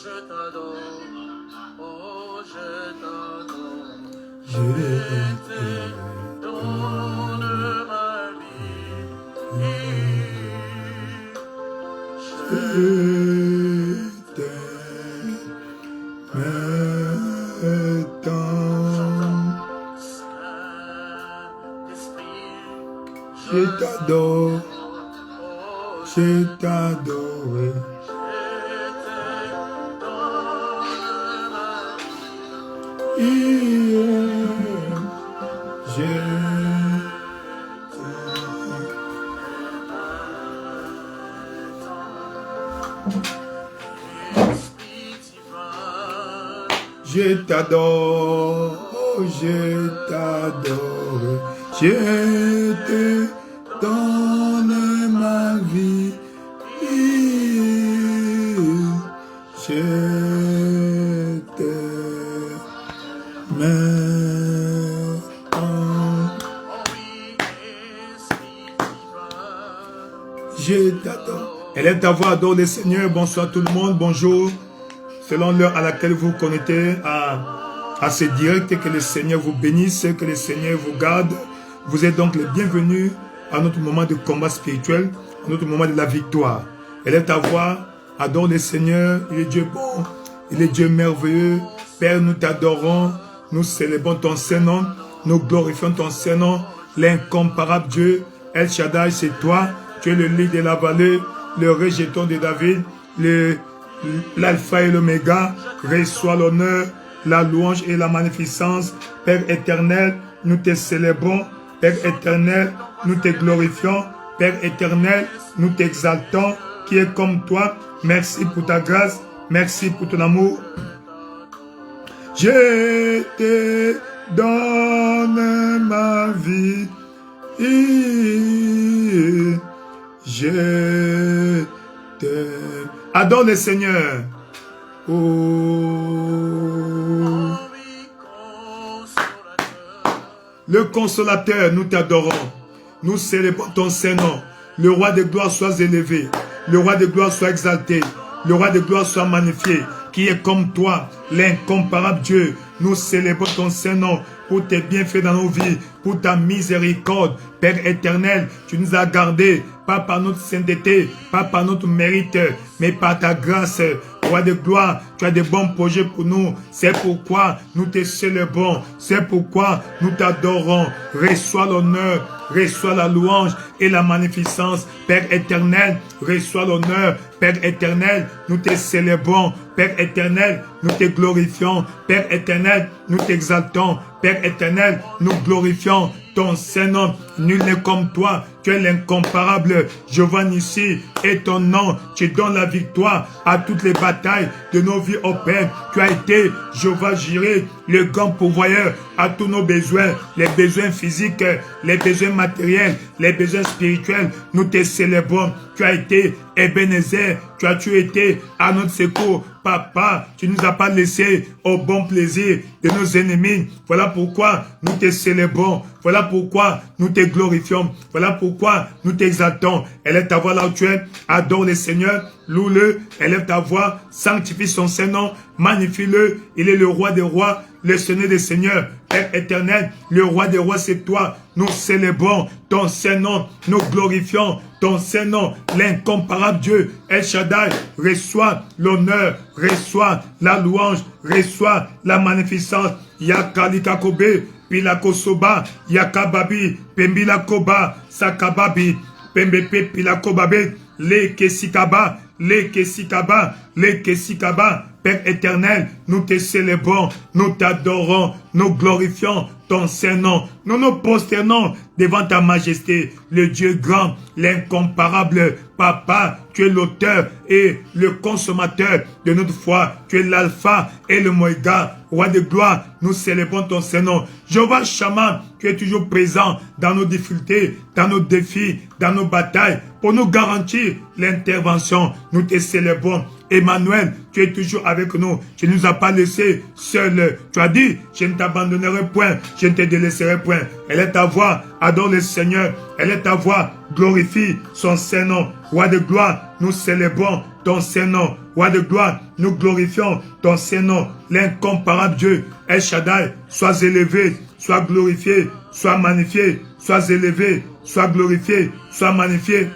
Je t'adore, oh je t'adore, Je te donne ma vie. Je t'adore, je t'adore. Je t'adore, oh, je t'adore, je te donne ma vie, je je t'adore. Élève ta voix, adore le Seigneur. Bonsoir tout le monde, bonjour. Selon l'heure à laquelle vous vous connectez à ce direct, que le Seigneur vous bénisse, que le Seigneur vous garde. Vous êtes donc les bienvenus à notre moment de combat spirituel, à notre moment de la victoire. Élève ta voix, adore le Seigneur, il est Dieu bon, il est Dieu merveilleux. Père, nous t'adorons, nous célébrons ton Saint-Nom, nous glorifions ton Saint-Nom, l'incomparable Dieu. El Shaddai, c'est toi, tu es le lit de la vallée, le rejeton de David, l'alpha et l'oméga. Reçois l'honneur, la louange et la magnificence. Père éternel, nous te célébrons. Père éternel, nous te glorifions. Père éternel, nous t'exaltons. Qui est comme toi? Merci pour ta grâce. Merci pour ton amour. Je te donne ma vie. Je te... Adore le Seigneur. Oh. Le consolateur, nous t'adorons. Nous célébrons ton Saint-Nom. Le roi de gloire soit élevé. Le roi de gloire soit exalté. Le roi de gloire soit magnifié. Qui est comme toi, l'incomparable Dieu. Nous célébrons ton Saint-Nom pour tes bienfaits dans nos vies, pour ta miséricorde. Père éternel, tu nous as gardés, pas par notre sainteté, pas par notre mérite, mais par ta grâce. Roi de gloire, tu as de bons projets pour nous. C'est pourquoi nous te célébrons. C'est pourquoi nous t'adorons. Reçois l'honneur, reçois la louange et la magnificence. Père éternel, reçois l'honneur. Père éternel, nous te célébrons. Père éternel, nous te glorifions. Père éternel, nous t'exaltons. Père éternel, nous glorifions ton Saint-Nom. Nul n'est comme toi. Tu es l'incomparable. Jéhovah Nissi est ton nom. Tu donnes la victoire à toutes les batailles de nos vies, ô Père. Tu as été Jéhovah Jireh, le grand pourvoyeur à tous nos besoins, les besoins physiques, les besoins matériels, les besoins spirituels. Nous te célébrons. Tu as été Ebenezer. Tu as été à notre secours. Papa, tu ne nous as pas laissé au bon plaisir de nos ennemis. Voilà pourquoi nous te célébrons. Voilà pourquoi nous te glorifions. Voilà pourquoi nous t'exaltons. Élève ta voix là où tu es. Adore le Seigneur. Loue-le. Élève ta voix. Sanctifie son Saint-Nom. Magnifie-le. Il est le roi des rois, le Seigneur des seigneurs. Père éternel, le roi des rois, c'est toi. Nous célébrons ton Saint-Nom. Nous glorifions ton Saint-Nom. L'incomparable Dieu, El Shaddai, reçoit l'honneur, reçoit la louange, reçoit la magnificence. Yakalika Kobe, Pilakosoba, Yakababi, Pembila Koba, Sakababi, Pembepe, Pilakobabe, Le Kesikaba, Le Kesikaba, Le Kesikaba. Père éternel, nous te célébrons, nous t'adorons, nous glorifions ton Saint-Nom. Nous nous prosternons devant ta majesté, le Dieu grand, l'incomparable. Papa, tu es l'auteur et le consommateur de notre foi. Tu es l'alpha et le Moïga. Roi de gloire, nous célébrons ton Saint-Nom. Jéhovah Shammah, tu es toujours présent dans nos difficultés, dans nos défis, dans nos batailles, pour nous garantir l'intervention. Nous te célébrons. Emmanuel, tu es toujours avec nous. Tu ne nous as pas laissés seuls. Tu as dit, je ne t'abandonnerai point, je ne te délaisserai point. Elle est ta voix, adore le Seigneur. Elle est ta voix, glorifie son Saint-Nom. Roi de gloire, nous célébrons ton Saint-Nom. Roi de gloire, nous glorifions ton Saint-Nom. L'incomparable Dieu, El Shaddai, sois élevé, sois glorifié, sois magnifié, sois élevé, sois glorifié, sois magnifié.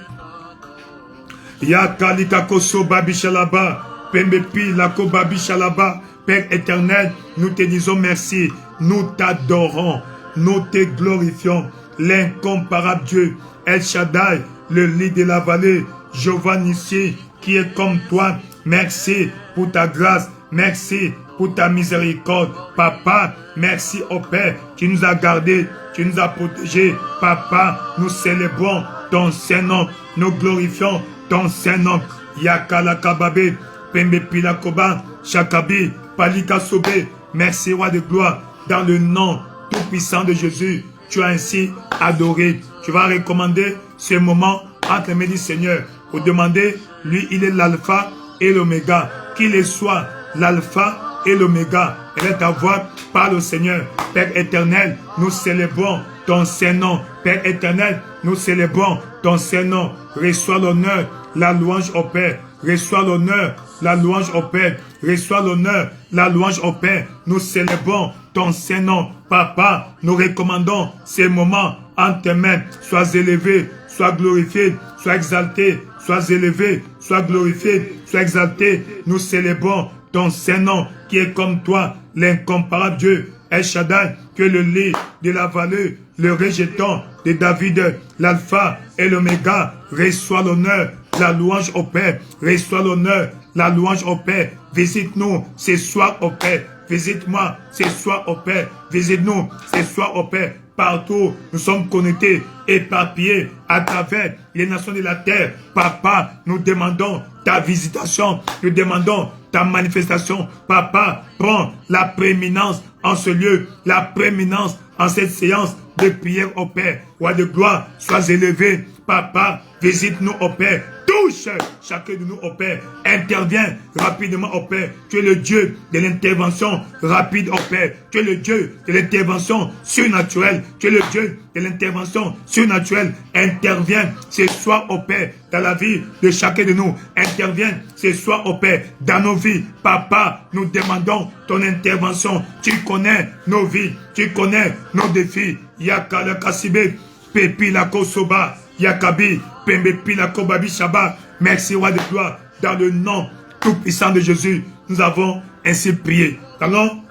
Yakalikako Babishalaba, Pembepi Lako Babishalaba, Père éternel, nous te disons merci, nous t'adorons, nous te glorifions, l'incomparable Dieu, El Shaddai, le lit de la vallée, Jéhovah Nissi, qui est comme toi, merci pour ta grâce, merci pour ta miséricorde, Papa, merci au Père, qui nous a gardés, qui nous a protégés, Papa, nous célébrons ton Saint-Nom, nous glorifions ton Saint-Nom, Yakala Kababe, Pembe Pilakoba, Shakabi, Palika Sobe, merci roi de gloire, dans le nom tout-puissant de Jésus, tu as ainsi adoré. Tu vas recommander ce moment entre les mains du Seigneur, pour demander, lui il est l'alpha et l'oméga, qu'il soit l'alpha et l'oméga. Elle est ta voix, parle au Seigneur. Père éternel, nous célébrons ton Saint-Nom. Père éternel, nous célébrons ton Saint-Nom. Reçois l'honneur, la louange au Père. Reçois l'honneur, la louange au Père. Reçois l'honneur, la louange au Père. Nous célébrons ton Saint-Nom. Papa, nous recommandons ces moments en tes mains. Sois élevé, sois glorifié, sois exalté, sois élevé, sois glorifié, sois exalté. Nous célébrons ton Saint-Nom qui est comme toi, l'incomparable Dieu, El Shaddai, que le lit de la vallée, le rejeton de David, l'alpha et l'oméga. Reçois l'honneur, la louange au Père. Reçois l'honneur, la louange au Père. Visite-nous ce soir au Père. Visite-moi ce soir au Père. Visite-nous ce soir au Père. Partout, nous sommes connectés, éparpillés à travers les nations de la terre. Papa, nous demandons ta visitation. Nous demandons ta manifestation. Papa, prends la prééminence en ce lieu, la prééminence en cette séance de prière au Père. Roi de gloire, sois élevé. Papa, visite-nous au Père. Touche chacun de nous au Père. Interviens rapidement au Père. Tu es le Dieu de l'intervention rapide au Père. Tu es le Dieu de l'intervention surnaturelle. Tu es le Dieu de l'intervention surnaturelle. Interviens ce soir au Père dans la vie de chacun de nous. Interviens ce soir au Père dans nos vies. Papa, nous demandons ton intervention. Tu connais nos vies. Tu connais nos défis. Yakala Kasibe, Pepi la Kosoba, Yakabi, Pembe Pila Kobabi Shaba. Merci, roi de gloire. Dans le nom tout-puissant de Jésus, nous avons ainsi prié. Allons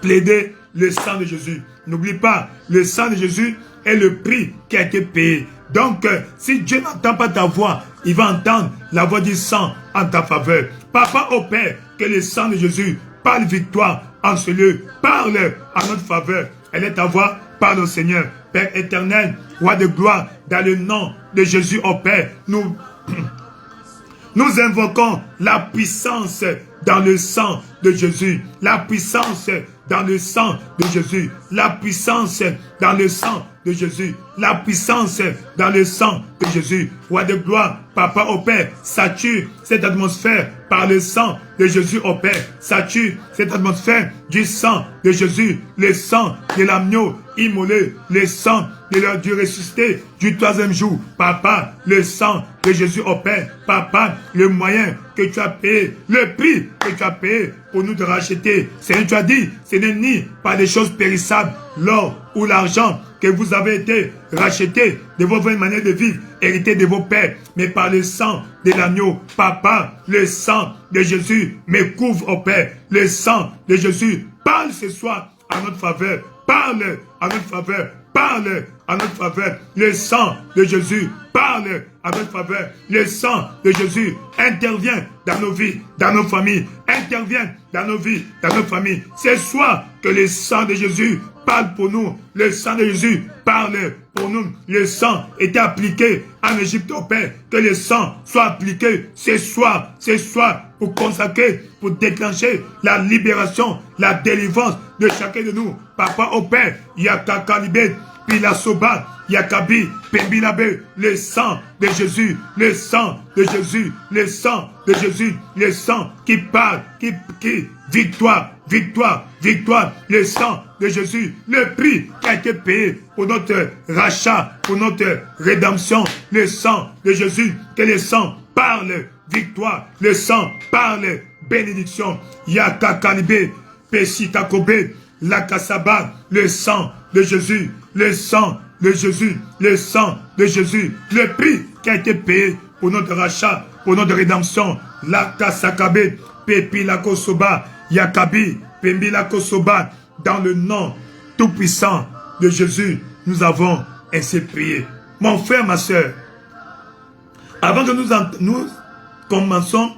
plaider le sang de Jésus. N'oublie pas, le sang de Jésus est le prix qui a été payé. Donc, si Dieu n'entend pas ta voix, il va entendre la voix du sang en ta faveur. Papa au Père, que le sang de Jésus parle victoire en ce lieu. Parle en notre faveur. Elle est ta voix, parle au Seigneur. Père éternel, roi de gloire, dans le nom de Jésus au Père, nous invoquons la puissance dans le sang de Jésus. La puissance dans le sang de Jésus. La puissance dans le sang de Jésus. La puissance dans le sang de Jésus. Roi de gloire, Papa au Père, sature cette atmosphère par le sang de Jésus au Père. Sature cette atmosphère du sang de Jésus. Le sang de l'agneau immolé. Le sang du ressuscité du troisième jour. Papa, le sang de Jésus au Père. Papa, le moyen que tu as payé, le prix que tu as payé pour nous te racheter. Seigneur, tu as dit, ce n'est ni par des choses périssables, l'or ou l'argent, que vous avez été rachetés de vos vraies manières de vivre, hérité de vos pères, mais par le sang de l'agneau. Papa, le sang de Jésus me couvre au Père. Le sang de Jésus parle ce soir à notre faveur. Parle à notre faveur. Parle à notre faveur. Le sang de Jésus parle à notre faveur. Le sang de Jésus intervient dans nos vies, dans nos familles. Intervient dans nos vies, dans nos familles. C'est soit que le sang de Jésus parle pour nous. Le sang de Jésus parle pour nous. Le sang était appliqué en Égypte au Père. Que le sang soit appliqué ce soir, pour consacrer, pour déclencher la libération, la délivrance de chacun de nous. Papa au Père, Yakakalibé, Pilasoba, Yakabi, Pembilabe, le sang de Jésus, le sang de Jésus, le sang de Jésus, le sang qui parle, qui victoire, victoire, victoire, le sang de Jésus, le prix qui a été payé pour notre rachat, pour notre rédemption, le sang de Jésus, que le sang parle victoire, le sang parle bénédiction, Yakakalibé, Pesitakobe, Lakasaba, le sang de Jésus, le sang de Jésus, le sang de Jésus, le prix qui a été payé pour notre rachat, pour notre rédemption, Lakasakabe, Pepilakosoba, Yakabi, Pembilakosoba, dans le nom tout-puissant de Jésus, nous avons ainsi prié. Mon frère, ma soeur, avant que nous commençons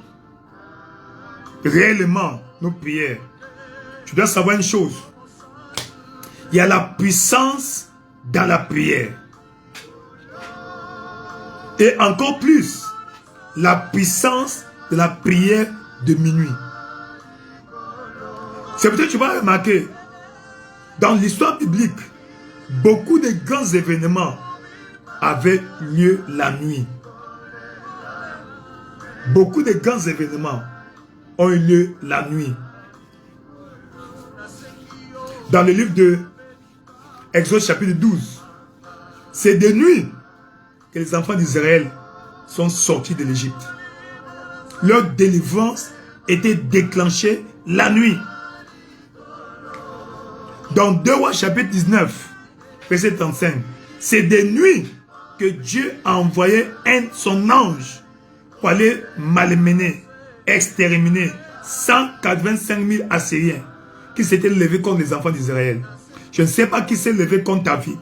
réellement nos prières, tu dois savoir une chose. Il y a la puissance dans la prière. Et encore plus, la puissance de la prière de minuit. C'est peut-être que tu vas remarquer, dans l'histoire biblique, beaucoup de grands événements avaient lieu la nuit. Beaucoup de grands événements ont eu lieu la nuit. Dans le livre de Exode chapitre 12, c'est de nuit que les enfants d'Israël sont sortis de l'Égypte. Leur délivrance était déclenchée la nuit. Dans 2 Rois chapitre 19, verset 35, c'est de nuit que Dieu a envoyé son ange pour aller malmener, exterminer 185 000 Assyriens qui s'étaient levés contre les enfants d'Israël. Je ne sais pas qui s'est levé contre ta vie,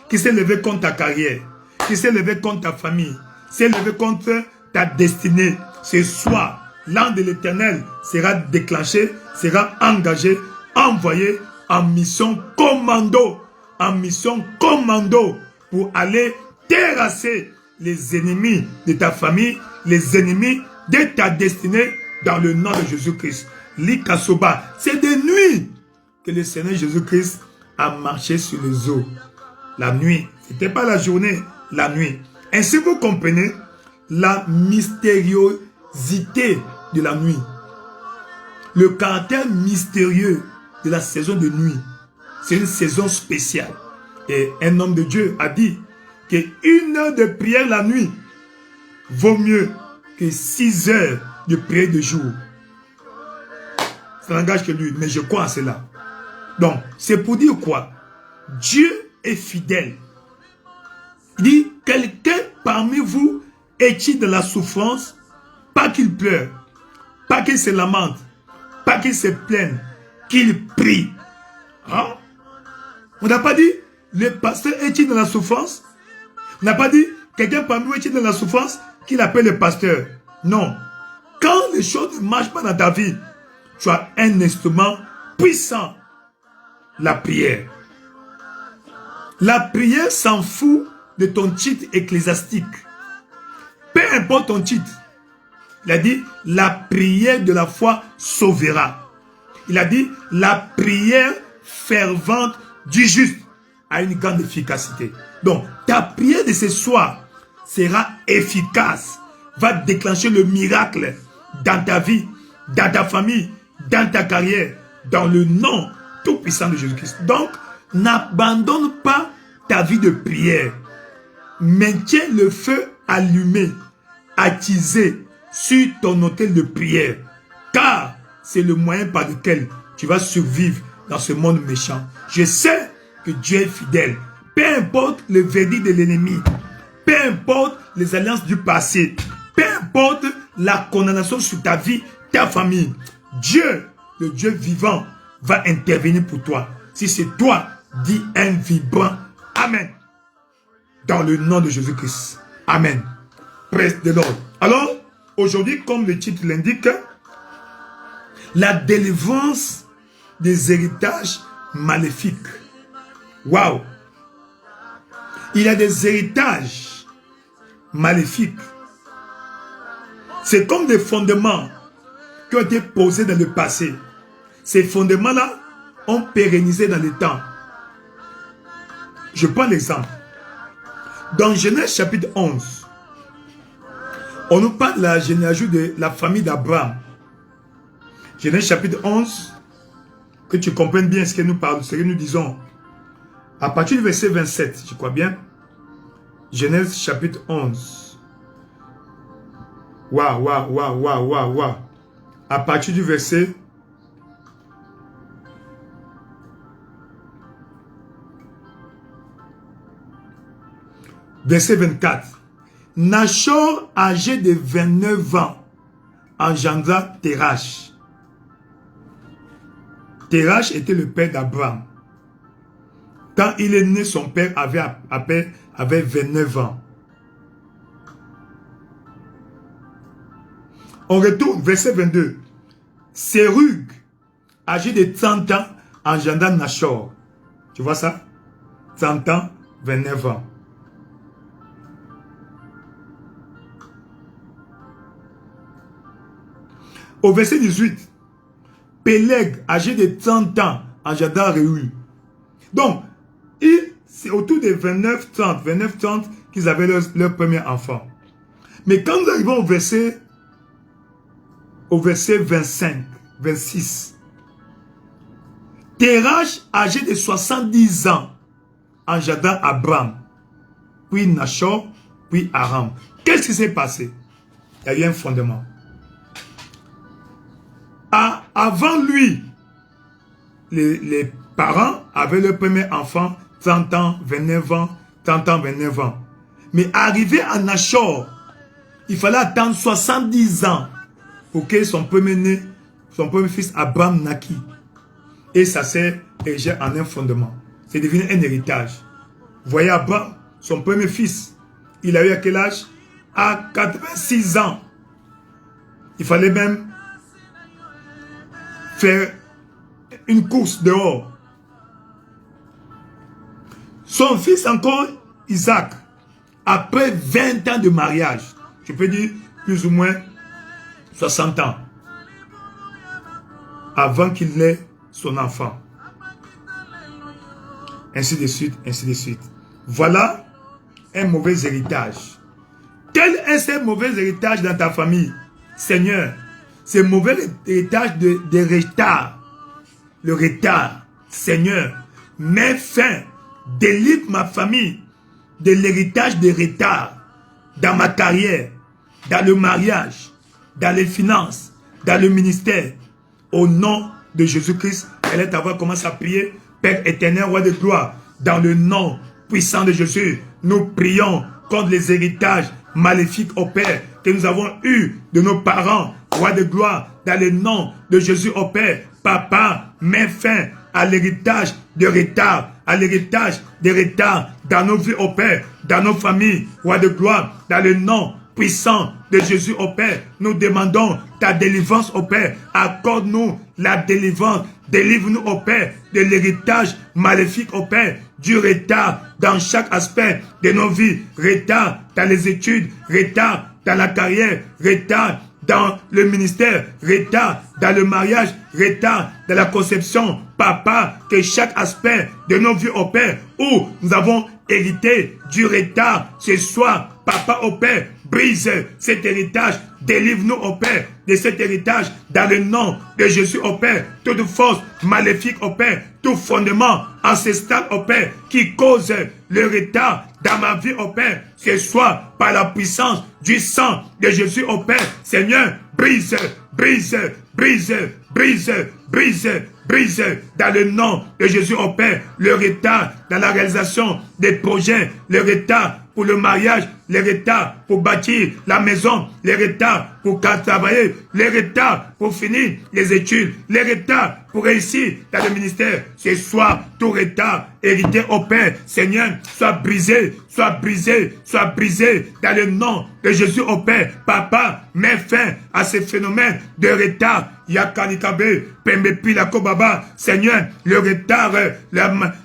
qui s'est levé contre ta carrière, qui s'est levé contre ta famille, qui s'est levé contre ta destinée. Ce soir, l'ange de l'Éternel sera déclenché, sera engagé, envoyé en mission commando, pour aller terrasser les ennemis de ta famille, les ennemis de ta destinée, dans le nom de Jésus-Christ. Likasoba, c'est de nuit que le Seigneur Jésus-Christ a marché sur les eaux. La nuit, ce n'était pas la journée, la nuit. Ainsi vous comprenez la mystériosité de la nuit. Le caractère mystérieux de la saison de nuit. C'est une saison spéciale. Et un homme de Dieu a dit qu'une heure de prière la nuit vaut mieux que 6 heures de prière de jour. Ça n'engage que lui, mais je crois à cela. Donc, c'est pour dire quoi? Dieu est fidèle. Il dit, quelqu'un parmi vous est-il de la souffrance? Pas qu'il pleure, pas qu'il se lamente, pas qu'il se plaigne, qu'il prie. Hein? On n'a pas dit, le pasteur est-il dans la souffrance? On n'a pas dit, quelqu'un parmi vous est-il dans la souffrance, qu'il appelle le pasteur. Non. Quand les choses ne marchent pas dans ta vie, tu as un instrument puissant. La prière. La prière s'en fout de ton titre ecclésiastique. Peu importe ton titre. Il a dit, la prière de la foi sauvera. Il a dit, la prière fervente du juste a une grande efficacité. Donc, ta prière de ce soir sera efficace, va déclencher le miracle dans ta vie, dans ta famille, dans ta carrière, dans le nom tout-puissant de Jésus-Christ. Donc, n'abandonne pas ta vie de prière. Maintiens le feu allumé, attisé sur ton autel de prière, car c'est le moyen par lequel tu vas survivre dans ce monde méchant. Je sais que Dieu est fidèle. Peu importe le verdict de l'ennemi, peu importe les alliances du passé, peu importe la condamnation sur ta vie, ta famille, Dieu, le Dieu vivant, va intervenir pour toi. Si c'est toi, dis un vibrant Amen. Dans le nom de Jésus-Christ. Amen. Presse de l'ordre. Alors, aujourd'hui, comme le titre l'indique, la délivrance des héritages maléfiques. Waouh! Il y a des héritages maléfiques. C'est comme des fondements qui ont été posés dans le passé. Ces fondements-là ont pérennisé dans le temps. Je prends l'exemple. Dans Genèse chapitre 11, on nous parle de la généalogie de la famille d'Abraham. Genèse chapitre 11, que tu comprennes bien ce que nous parlons, ce que nous disons. À partir du verset 27, je crois bien. Genèse chapitre 11. Waouh. À partir du verset verset 24. Nachor, âgé de 29 ans, engendra Térash. Térash était le père d'Abraham. Quand il est né, son père avait 29 ans. On retourne, verset 22. Sérug, âgé de 30 ans, engendra Nachor. Tu vois ça? 30 ans, 29 ans. Au verset 18, Péleg, âgé de 30 ans, engendra Réu. Donc, c'est autour de 29-30 qu'ils avaient leur premier enfant. Mais quand nous arrivons au verset 25, 26, Térash, âgé de 70 ans, engendra Abraham, puis Nachor, puis Aram. Qu'est-ce qui s'est passé? Il y a eu un fondement. Avant lui, les parents avaient leur premier enfant, 30 ans, 29 ans, 30 ans, 29 ans. Mais arrivé à Nachor, il fallait attendre 70 ans pour que son premier fils Abraham naquit. Et ça s'est érigé en un fondement. C'est devenu un héritage. Vous voyez Abraham, son premier fils, il a eu à quel âge? À 86 ans. Il fallait même faire une course dehors. Son fils encore, Isaac, après 20 ans de mariage, je peux dire plus ou moins 60 ans, avant qu'il ait son enfant. Ainsi de suite, ainsi de suite. Voilà un mauvais héritage. Quel est ce mauvais héritage dans ta famille? Seigneur, ce mauvais héritage de retard. Le retard. Seigneur, mets fin, délivre ma famille de l'héritage de retard dans ma carrière, dans le mariage, dans les finances, dans le ministère. Au nom de Jésus-Christ, elle est à voir comment ça prier. Père éternel, roi de gloire, dans le nom puissant de Jésus, nous prions contre les héritages maléfiques au Père que nous avons eus de nos parents, roi de gloire, dans le nom de Jésus au Père. Papa, mets fin à l'héritage de retard, à l'héritage de retard dans nos vies au Père, dans nos familles, roi de gloire, dans le nom puissant de Jésus au Père. Nous demandons ta délivrance au Père. Accorde-nous la délivrance. Délivre-nous au Père de l'héritage maléfique au Père, du retard dans chaque aspect de nos vies, retard dans les études, retard dans la carrière, retard dans le ministère, retard dans le mariage, retard dans la conception. Papa, que chaque aspect de nos vies au Père, où nous avons hérité du retard, ce soir, Papa au Père, brise cet héritage, délivre-nous au Père de cet héritage, dans le nom de Jésus au Père. Toute force maléfique au Père, tout fondement ancestral au Père, qui cause le retard dans ma vie au Père, ce soit par la puissance du sang de Jésus au Père. Seigneur, brise, brise, brise, brise, brise, brise, dans le nom de Jésus au Père, le retard dans la réalisation des projets, le retard pour le mariage, les retards pour bâtir la maison, les retards pour travailler, les retards pour finir les études, les retards pour réussir dans le ministère. Ce soir, tout retard hérité au Père, Seigneur, soit brisé, soit brisé, soit brisé dans le nom de Jésus au Père. Papa, mets fin à ces phénomènes de retard. Yakanikabe, Pembepi la Kobaba, Seigneur, le retard,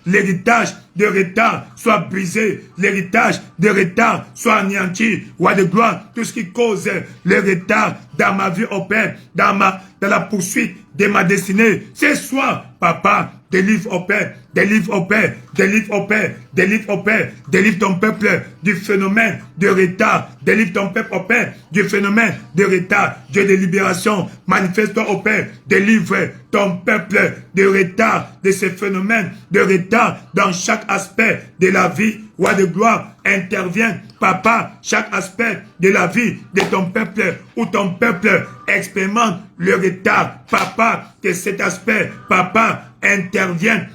l'héritage de retard soit brisé, l'héritage de retard soit anéanti. Roi de gloire, tout ce qui cause le retard dans ma vie au Père, dans la poursuite de ma destinée. Ce soir, Papa, délivre au Père, délivre au Père, délivre au Père, délivre au Père, délivre ton peuple du phénomène de retard, délivre ton peuple au Père du phénomène de retard. Dieu de libération, manifeste-toi au Père, délivre ton peuple de retard, de ces phénomènes de retard dans chaque aspect de la vie. Roi de gloire, intervient, Papa, chaque aspect de la vie de ton peuple, où ton peuple expérimente le retard. Papa, que cet aspect, Papa, intervient,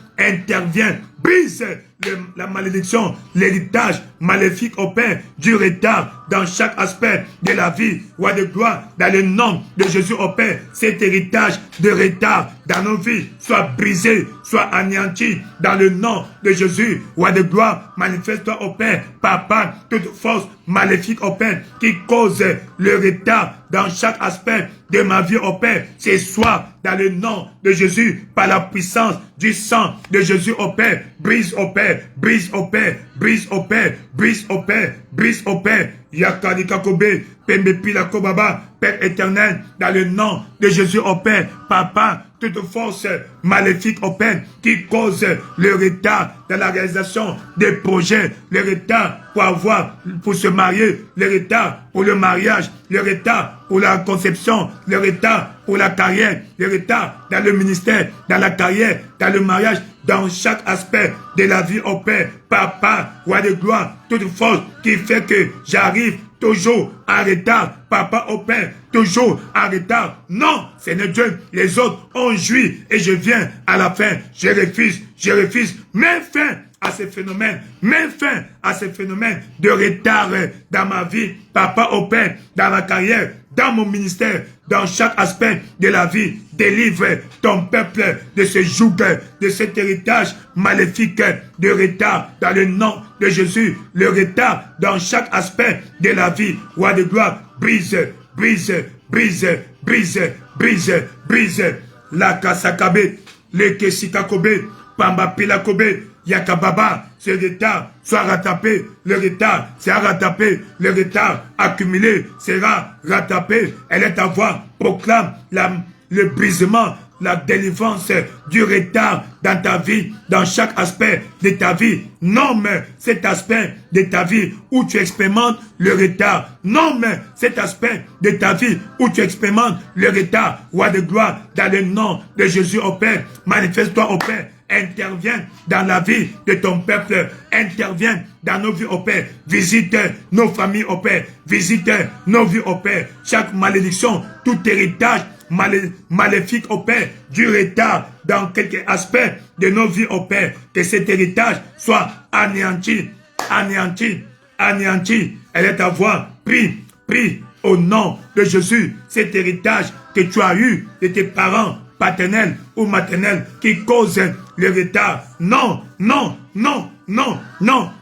brise la malédiction, l'héritage maléfique au Père du retard dans chaque aspect de la vie. Roi de gloire, dans le nom de Jésus au Père, cet héritage de retard dans nos vies soit brisé, soit anéanti dans le nom de Jésus. Roi de gloire, manifeste-toi au Père, Papa, toute force maléfique au Père qui cause le retard dans chaque aspect de ma vie au Père, ce soir, dans le nom de Jésus, par la puissance du sang de Jésus au Père, brise au Père, brise au Père, brise au Père, brise au Père, brise au Père. Yakanikakobe, Pembepi la Kobaba, Père éternel, dans le nom de Jésus au Père, Papa, toute force maléfique au Père qui cause le retard dans la réalisation des projets, le retard pour se marier, le retard pour le mariage, le retard pour la conception, le retard pour la carrière, le retard dans le ministère, dans la carrière, dans le mariage, dans chaque aspect de la vie au Père. Papa, roi de gloire, toute force qui fait que j'arrive toujours en retard, Papa au Père, toujours en retard. Non, Seigneur Dieu, les autres ont joui et je viens à la fin. Je refuse. Mets fin à ces phénomènes, mets fin à ces phénomènes de retard dans ma vie, Papa au Père, dans ma carrière, dans mon ministère, dans chaque aspect de la vie. Délivre ton peuple de ce joug, de cet héritage maléfique de retard dans le nom de Jésus. Le retard dans chaque aspect de la vie. Roi de gloire, brise. La kasakabe, le kesikakobe, pamba pilakobe, yakababa, ce retard soit rattrapé, le retard sera rattrapé, le retard accumulé sera rattrapé. Elle est à voix, proclame le brisement, la délivrance du retard dans ta vie, dans chaque aspect de ta vie. Nomme cet aspect de ta vie où tu expérimentes le retard. Nomme cet aspect de ta vie où tu expérimentes le retard. Roi de gloire, dans le nom de Jésus au Père, manifeste-toi au Père. Interviens dans la vie de ton peuple. Interviens dans nos vies au Père. Visite nos familles au Père. Visite nos vies au Père. Chaque malédiction, tout héritage maléfique au Père, du retard dans quelques aspects de nos vies au Père, que cet héritage soit anéanti. Elle est à voix. Prie au nom de Jésus. Cet héritage que tu as eu de tes parents paternels ou maternels qui cause le retard. Non.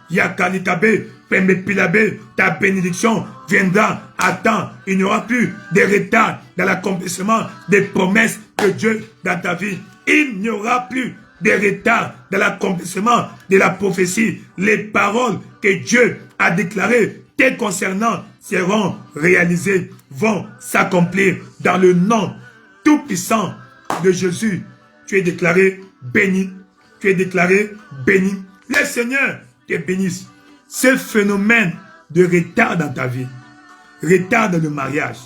Yakanikabe, Pembepilabe, ta bénédiction viendra à temps. Il n'y aura plus de retard dans l'accomplissement des promesses de Dieu dans ta vie. Il n'y aura plus de retard dans l'accomplissement de la prophétie. Les paroles que Dieu a déclarées te concernant seront réalisées, vont s'accomplir dans le nom tout puissant de Jésus. Tu es déclaré béni. Tu es déclaré béni. Le Seigneur te bénisse. Ce phénomène de retard dans ta vie, retard dans le mariage,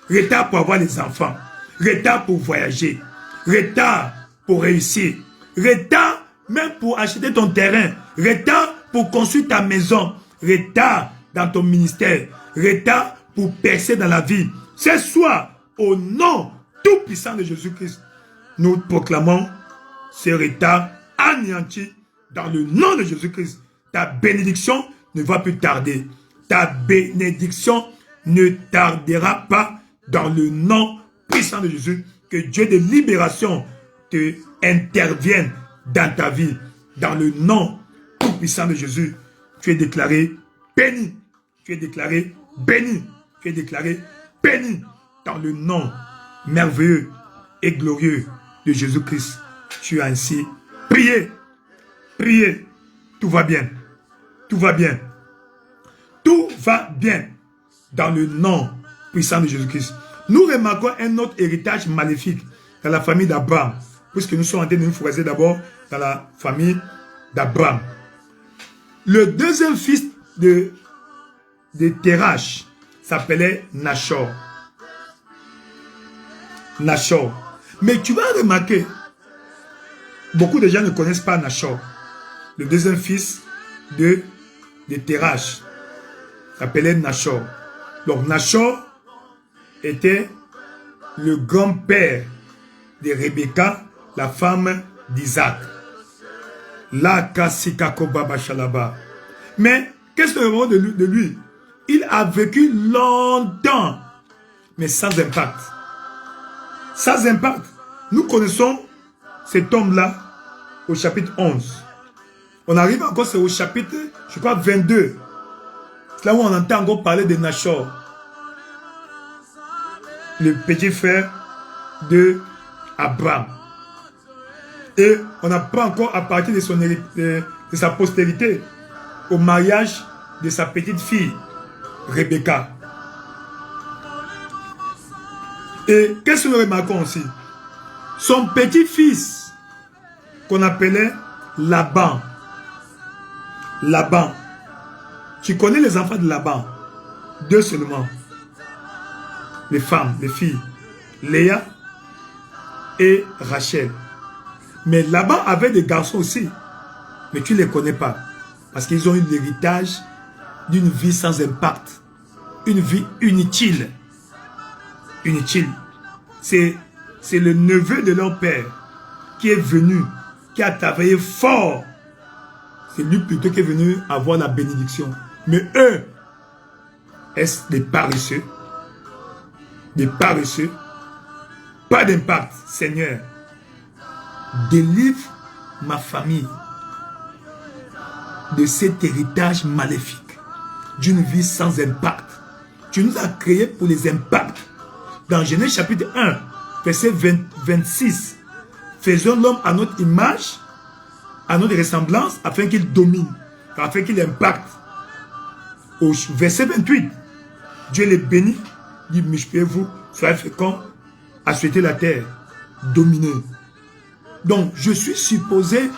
retard pour avoir des enfants, retard pour voyager, retard pour réussir, retard même pour acheter ton terrain, retard pour construire ta maison, retard dans ton ministère, retard pour percer dans la vie. Ce soir, au nom tout puissant de Jésus-Christ, nous proclamons ce retard anéanti dans le nom de Jésus-Christ. Ta bénédiction ne va plus tarder. ta bénédiction ne tardera pas dans le nom puissant de Jésus. Que Dieu de libération te intervienne dans ta vie. Dans le nom tout puissant de Jésus, tu es déclaré béni. Tu es déclaré béni. Tu es déclaré béni dans le nom merveilleux et glorieux de Jésus-Christ. Tu as ainsi prié. Prié. Tout va bien. Tout va bien. Tout va bien dans le nom puissant de Jésus-Christ. Nous remarquons un autre héritage maléfique dans la famille d'Abraham, puisque nous sommes en train de nous focaliser d'abord dans la famille d'Abraham. Le deuxième fils de Terach s'appelait Nachor. Nachor. Mais tu vas remarquer, beaucoup de gens ne connaissent pas Nachor. Le deuxième fils de Terach s'appelait Nachor. Donc Nachor était le grand-père de Rebecca, la femme d'Isaac. Mais qu'est-ce que nous avons de lui? Il a vécu longtemps, mais sans impact. Sans impact. Nous connaissons cet homme-là au chapitre 11. On arrive encore au chapitre, je crois, 22. C'est là où on entend encore parler de Nachor, le petit frère de Abraham. Et on apprend encore à partir de sa postérité au mariage de sa petite fille, Rebecca. Et qu'est-ce que nous remarquons aussi? Son petit-fils, qu'on appelait Laban. Laban. Tu connais les enfants de Laban? Deux seulement. Les femmes, les filles. Léa et Rachel. Mais Laban avait des garçons aussi. Mais tu ne les connais pas. Parce qu'ils ont eu l'héritage d'une vie sans impact. Une vie inutile. Inutile. C'est le neveu de leur père qui est venu, qui a travaillé fort. C'est lui plutôt qui est venu avoir la bénédiction. Mais eux, est-ce des paresseux? Des paresseux? Pas d'impact. Seigneur, délivre ma famille de cet héritage maléfique, d'une vie sans impact. Tu nous as créés pour les impacts. Dans Genèse chapitre 1, verset 26, faisons l'homme à notre image, à notre ressemblance, afin qu'il domine, afin qu'il impacte. Au verset 28, Dieu les bénit, dit, multipliez-vous, soyez féconds, assuétez la terre, dominez. Donc, je suis supposé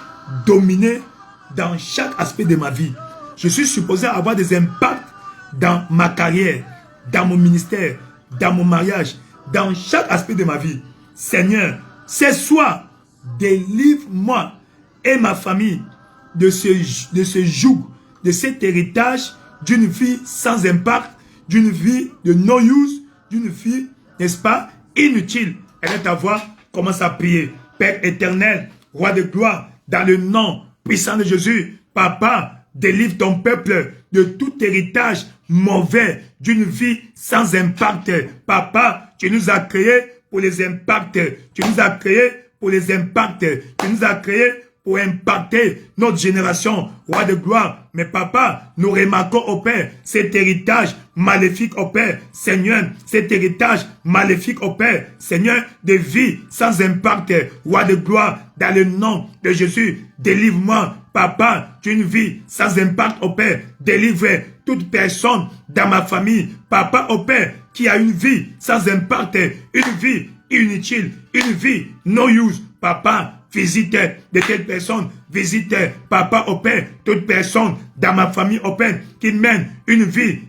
dominer dans chaque aspect de ma vie. Je suis supposé avoir des impacts dans ma carrière, dans mon ministère, dans mon mariage, dans chaque aspect de ma vie. Seigneur, ce soir, délivre-moi et ma famille de ce joug, de cet héritage d'une vie sans impact, d'une vie de no-use, d'une vie, n'est-ce pas, inutile. Elle est à voir, commence à prier. Père éternel, roi de gloire, dans le nom puissant de Jésus, Papa, délivre ton peuple de tout héritage mauvais, d'une vie sans impact. Papa, tu nous as créés pour les impacts. Tu nous as créés pour les impacts. Tu nous as créés pour impacter notre génération, roi de gloire. Mais papa, nous remarquons au Père cet héritage maléfique au Père. Seigneur, cet héritage maléfique au Père. Seigneur, de vie sans impact, roi de gloire, dans le nom de Jésus, délivre-moi. Papa, tu as une vie sans impact au Père. Délivre toute personne dans ma famille. Papa, au Père, qui a une vie sans impact, une vie inutile, une vie no use. Papa, visite de telles personnes, visite, papa, au Père, toute personne dans ma famille, au Père, qui mène une vie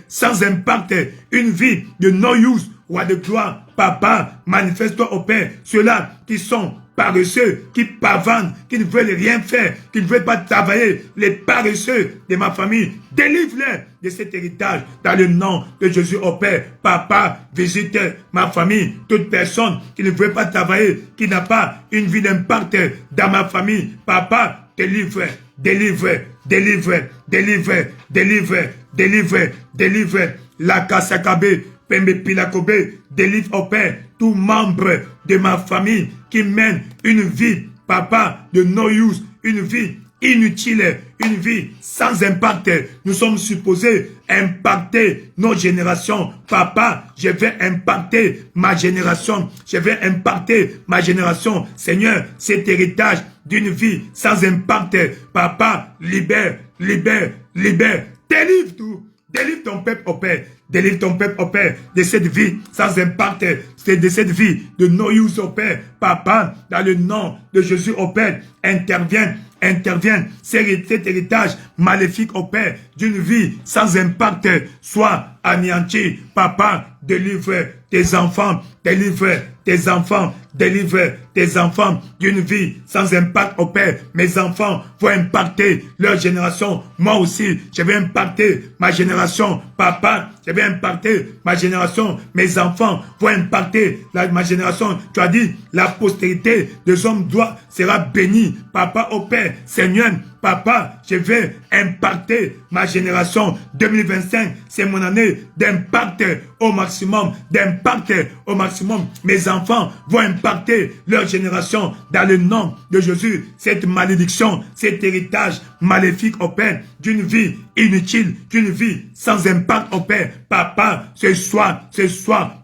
sans impact, une vie de no-use, roi de gloire. Papa, manifeste-toi au Père, ceux-là qui sont paresseux, qui pavanent, qui ne veulent rien faire, qui ne veulent pas travailler, les paresseux de ma famille, délivre-les de cet héritage dans le nom de Jésus au Père. Papa, visite ma famille, toute personne qui ne veut pas travailler, qui n'a pas une vie d'impact dans ma famille. Papa, délivre, délivre, délivre, délivre, délivre, délivre, délivre, la Kasakabe, Pembe Pilakobe, délivre au Père, tout membre de ma famille qui mène une vie, papa, de no use, une vie inutile, une vie sans impact. Nous sommes supposés impacter nos générations. Papa, je vais impacter ma génération. Je vais impacter ma génération. Seigneur, cet héritage d'une vie sans impact. Papa, libère, libère, libère. Délivre tout. Délivre ton peuple au Père. Délivre ton peuple au Père de cette vie sans impact, de cette vie de no use au Père. Papa, dans le nom de Jésus au Père, interviens, interviens. Cet héritage maléfique au Père d'une vie sans impact soit anéanti. Papa, délivre tes enfants, délivre tes enfants, délivre tes enfants d'une vie sans impact au Père. Mes enfants vont impacter leur génération. Moi aussi, je vais impacter ma génération. Papa, je vais impacter ma génération. Mes enfants vont impacter ma génération. Tu as dit, la postérité des hommes sera bénie. Papa, au Père, Seigneur, Papa, je vais impacter ma génération. 2025, c'est mon année d'impact au maximum. D'impact au maximum. Mes enfants vont impacter leur génération dans le nom de Jésus. Cette malédiction, cet héritage maléfique au Père d'une vie inutile, d'une vie sans impact au Père. Papa, ce soir,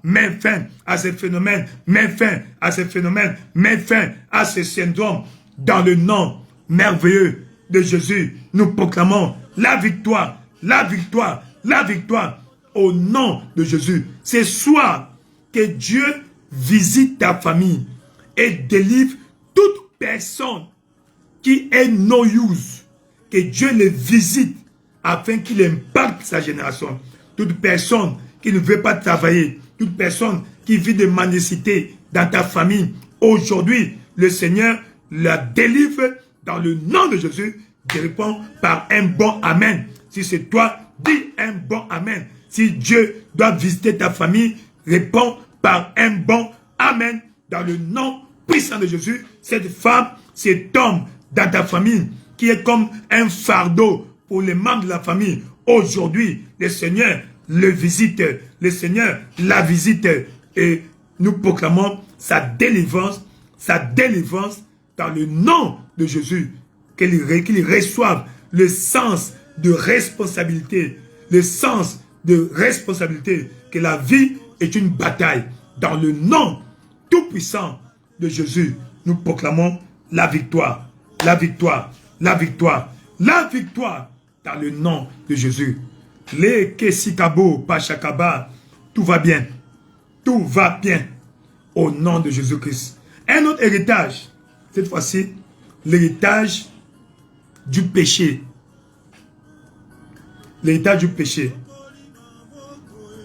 mets fin à ce phénomène. Mets fin à ce phénomène. Mets fin à ce syndrome. Dans le nom merveilleux de Jésus, nous proclamons la victoire, la victoire, la victoire au nom de Jésus. Ce soir, que Dieu visite ta famille et délivre toute personne qui est no use. Que Dieu les visite afin qu'il impacte sa génération. Toute personne qui ne veut pas travailler, toute personne qui vit de mendicité dans ta famille, aujourd'hui, le Seigneur la délivre dans le nom de Jésus. Je réponds par un bon Amen. Si c'est toi, dis un bon Amen. Si Dieu doit visiter ta famille, réponds par un bon Amen. Dans le nom puissant de Jésus, cette femme, cet homme dans ta famille, qui est comme un fardeau pour les membres de la famille, aujourd'hui, le Seigneur le visite, le Seigneur la visite, et nous proclamons sa délivrance dans le nom de Jésus, qu'il reçoive le sens de responsabilité, le sens de responsabilité, que la vie est une bataille. Dans le nom tout-puissant de Jésus, nous proclamons la victoire, la victoire, la victoire, la victoire, dans le nom de Jésus. Les Kesikabo, Pachakaba, tout va bien, au nom de Jésus-Christ. Un autre héritage, cette fois-ci, l'héritage du péché. L'héritage du péché.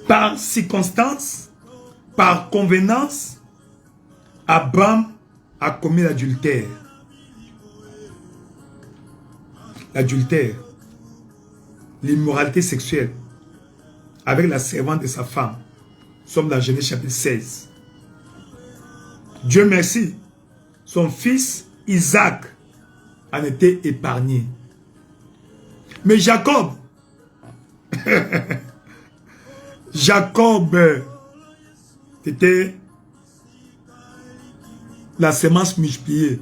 Par circonstance, par convenance, Abraham a commis l'adultère. L'adultère, l'immoralité sexuelle avec la servante de sa femme. Nous sommes dans Genèse chapitre 16. Dieu merci, son fils Isaac en était épargné. Mais Jacob, Jacob était la semence multipliée.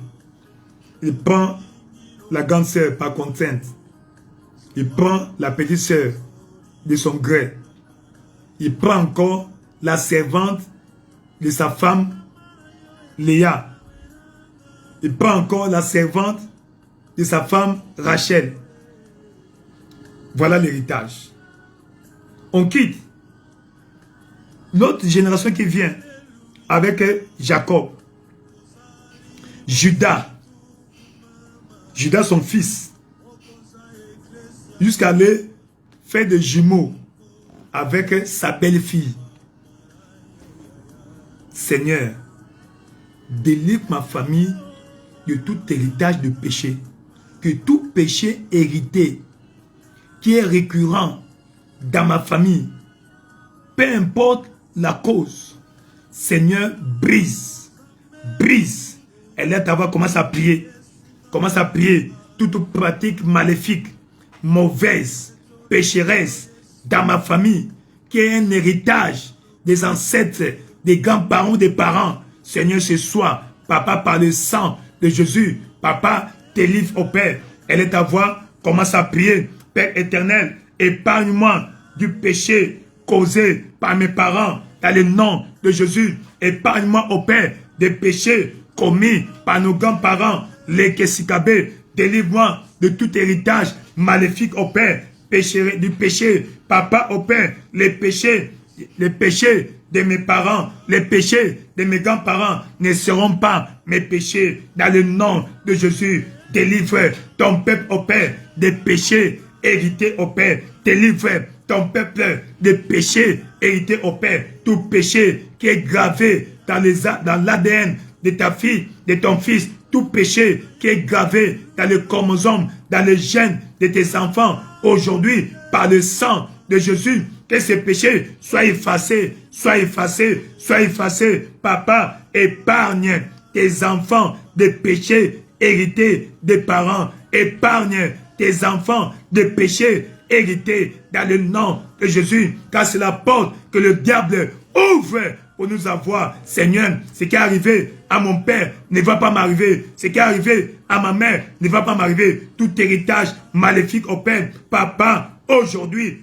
Il prend la grande sœur par contrainte. Il prend la petite sœur de son gré. Il prend encore la servante de sa femme Léa. Il prend encore la servante de sa femme Rachel. Voilà l'héritage. On quitte l'autre génération qui vient avec Jacob. Judas, son fils, jusqu'à aller faire des jumeaux avec sa belle-fille. Seigneur, délivre ma famille de tout héritage de péché. Que tout péché hérité qui est récurrent dans ma famille, peu importe la cause, Seigneur, brise, brise. Et là, ta voix commence à prier. Commence à prier toute pratique maléfique, mauvaise, pécheresse, dans ma famille, qui est un héritage des ancêtres, des grands-parents, des parents. Seigneur, ce soir, Papa, par le sang de Jésus, Papa, délivre au Père. Elle est ta voix, commence à prier. Père éternel, épargne-moi du péché causé par mes parents, dans le nom de Jésus. Épargne-moi au Père des péchés commis par nos grands-parents, les Kessikabé. Délivre-moi de tout héritage maléfique au Père, du péché. Papa, au Père, les péchés de mes parents, les péchés de mes grands-parents ne seront pas mes péchés. Dans le nom de Jésus, délivre ton peuple au Père des péchés hérités au Père. Délivre ton peuple des péchés hérités au Père. Tout péché qui est gravé dans l'ADN de ta fille, de ton fils. Tout péché qui est gravé dans le chromosome, dans les gènes de tes enfants. Aujourd'hui, par le sang de Jésus, que ces péchés soient effacés, soient effacés, soient effacés. Papa, épargne tes enfants des péchés hérités des parents. Épargne tes enfants des péchés hérités dans le nom de Jésus. Car c'est la porte que le diable ouvre pour nous avoir. Seigneur, ce qui est arrivé à mon père ne va pas m'arriver. Ce qui est arrivé à ma mère ne va pas m'arriver. Tout héritage maléfique au Père. Papa, aujourd'hui,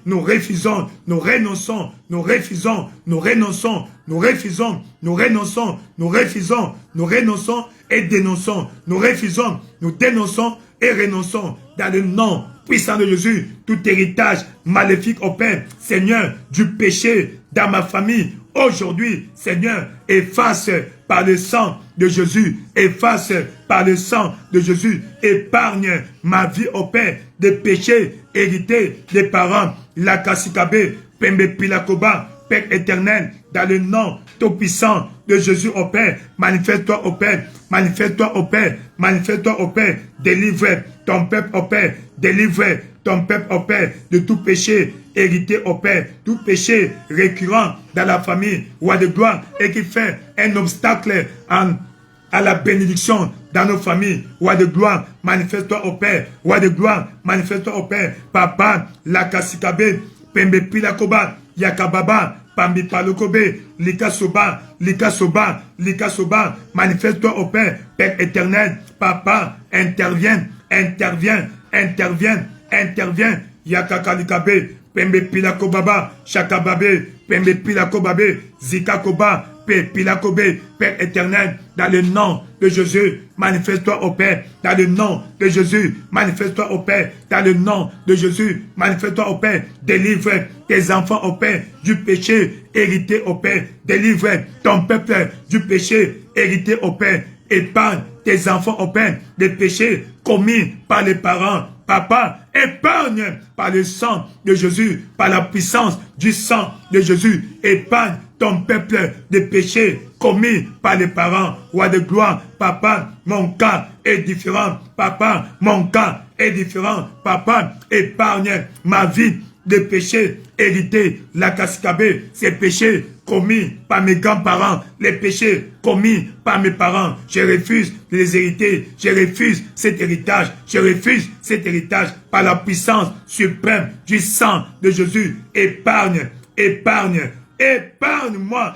nous refusons, nous renonçons, nous refusons, nous renonçons, nous refusons, nous renonçons, nous refusons, nous renonçons et dénonçons. Nous refusons, nous dénonçons et renonçons dans le nom puissant de Jésus. Tout héritage maléfique au Père, Seigneur, du péché dans ma famille. Aujourd'hui, Seigneur, efface par le sang de Jésus, efface par le sang de Jésus, épargne ma vie au Père des péchés hérités des parents. La Kassikabé, Pembe Pilakoba, Père éternel, dans le nom tout-puissant de Jésus au Père, manifeste-toi au Père, manifeste-toi au Père, manifeste-toi au Père, délivre ton peuple au Père, délivre ton peuple au Père de tout péché hérité au Père, tout péché récurrent dans la famille, roi de gloire, et qui fait un obstacle à la bénédiction dans nos familles. Roi de gloire, manifeste-toi au Père. Roi de gloire, manifeste-toi au Père. Papa, la Kassikabé, Pembe Pilakoba, Yakababa, Pambi Palokobe, Lika Soba, Lika Soba, Lika Soba, manifeste-toi au Père. Père éternel, Papa, interviens, interviens, interviens, interviens. Yakakalikabe, Pembe Pilakobaba, Chakababe, Pembe Pilakobabe, Zikakoba, Pilakobe, Père éternel, dans le nom de Jésus, manifeste-toi au Père, dans le nom de Jésus, manifeste-toi au Père, dans le nom de Jésus, manifeste-toi au Père, délivre tes enfants au Père du péché hérité au Père, délivre ton peuple du péché hérité au Père, épargne tes enfants au Père des péchés commis par les parents. Papa, épargne par le sang de Jésus, par la puissance du sang de Jésus, épargne ton peuple des péchés commis par les parents. Roi de gloire, Papa, mon cas est différent. Papa, mon cas est différent. Papa, épargne ma vie des péchés hérités. La Kassikabé, ces péchés commis par mes grands-parents, les péchés commis par mes parents. Je refuse de les hériter. Je refuse cet héritage. Je refuse cet héritage par la puissance suprême du sang de Jésus. Épargne, épargne, épargne-moi.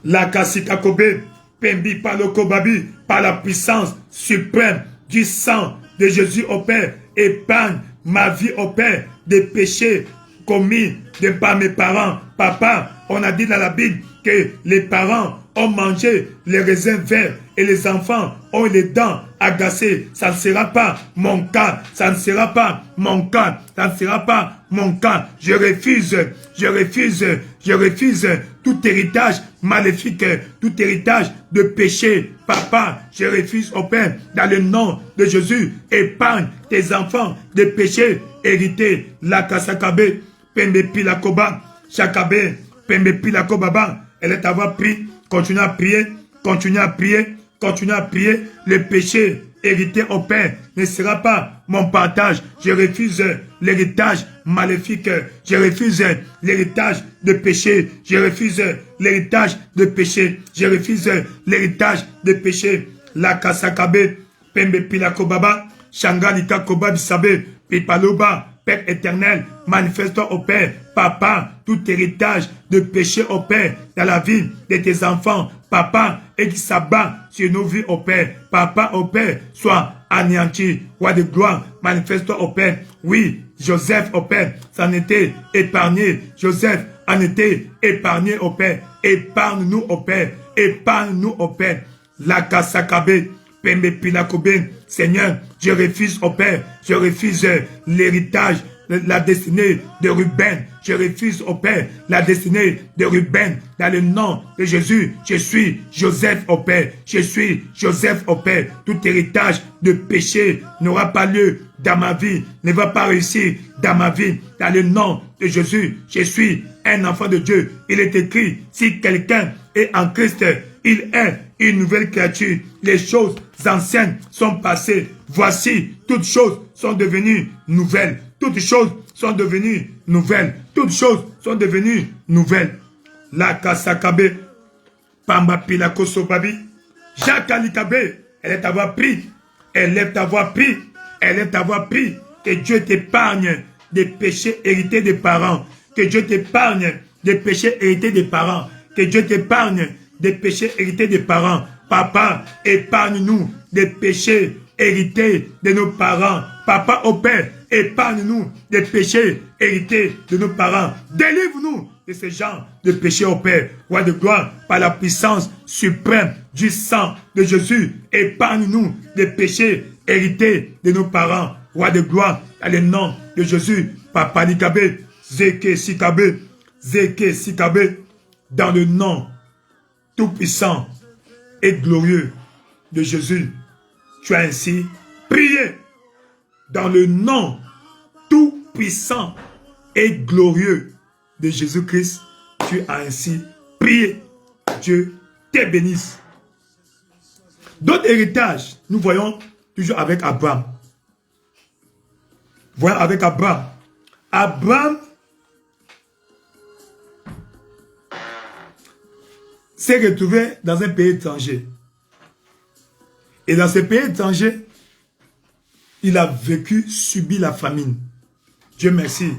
La Kassikakobé, Pembi Palokobabi, par la puissance suprême du sang de Jésus au Père. Épargne ma vie au Père des péchés commis par mes parents. Papa, on a dit dans la Bible que les parents ont mangé les raisins verts et les enfants ont les dents agacées. Ça ne sera pas mon cas. Ça ne sera pas mon cas. Ça ne sera pas mon cas. Je refuse, je refuse, je refuse tout héritage maléfique, tout héritage de péché. Papa, je refuse au Père, dans le nom de Jésus, épargne tes enfants des péchés hérités. La Kasakabé, Pembe Pilakoba, Chakabe, Pembe Pilakobaba. Elle est avoir pris. Continue à prier, continue à prier, continue à prier. Le péché hérité au Père ne sera pas mon partage. Je refuse l'héritage maléfique. Je refuse l'héritage de péché. Je refuse l'héritage de péché. Je refuse l'héritage de péché. La Kasakabe, Pembe Pilakobaba, Shangalika Koba Bisabe, Pipaloba, Père éternel, manifeste-toi, ô Père, Papa, tout héritage de péché, ô Père, dans la vie de tes enfants, Papa, et qui s'abat sur nos vies, ô Père. Papa, ô Père, sois anéanti, roi de gloire, manifeste-toi, ô Père. Oui, Joseph, ô Père, s'en était épargné. Joseph en était épargné, ô Père. Épargne-nous, ô Père. Épargne-nous, ô Père. La Kasakabe, Pembe Pilakobe. Seigneur, je refuse, ô Père, je refuse l'héritage, la destinée de Ruben. Je refuse, ô Père, la destinée de Ruben. Dans le nom de Jésus, je suis Joseph, ô Père. Je suis Joseph, ô Père. Tout héritage de péché n'aura pas lieu dans ma vie, ne va pas réussir dans ma vie. Dans le nom de Jésus, je suis un enfant de Dieu. Il est écrit, si quelqu'un est en Christ, il est une nouvelle créature. Les choses anciennes sont passées. Voici, toutes choses sont devenues nouvelles. Toutes choses sont devenues nouvelles. Toutes choses sont devenues nouvelles. La Kasakabe, Pamba Pilakoso Babi, Jacques Alikabe, elle est avoir pris. Elle est avoir pris. Elle est avoir pris. Que Dieu t'épargne des péchés hérités des parents. Que Dieu t'épargne des péchés hérités des parents. Que Dieu t'épargne des péchés hérités des parents. Papa, épargne-nous des péchés hérités de nos parents. Papa, au Père, épargne-nous des péchés hérités de nos parents. Délivre-nous de ces genres de péchés, au Père. Roi de gloire, par la puissance suprême du sang de Jésus. Épargne-nous des péchés hérités de nos parents. Roi de gloire, dans le nom de Jésus. Papa Nikabe, Zeke Sikabe, Zeke Sikabe, dans le nom tout-puissant et glorieux de Jésus, tu as ainsi prié. Dans le nom tout-puissant et glorieux de Jésus-Christ, tu as ainsi prié. Dieu te bénisse. D'autres héritages, nous voyons toujours avec Abraham. Voyons avec Abraham. Abraham s'est retrouvé dans un pays étranger. Et dans ce pays étranger, il a subi la famine. Dieu merci.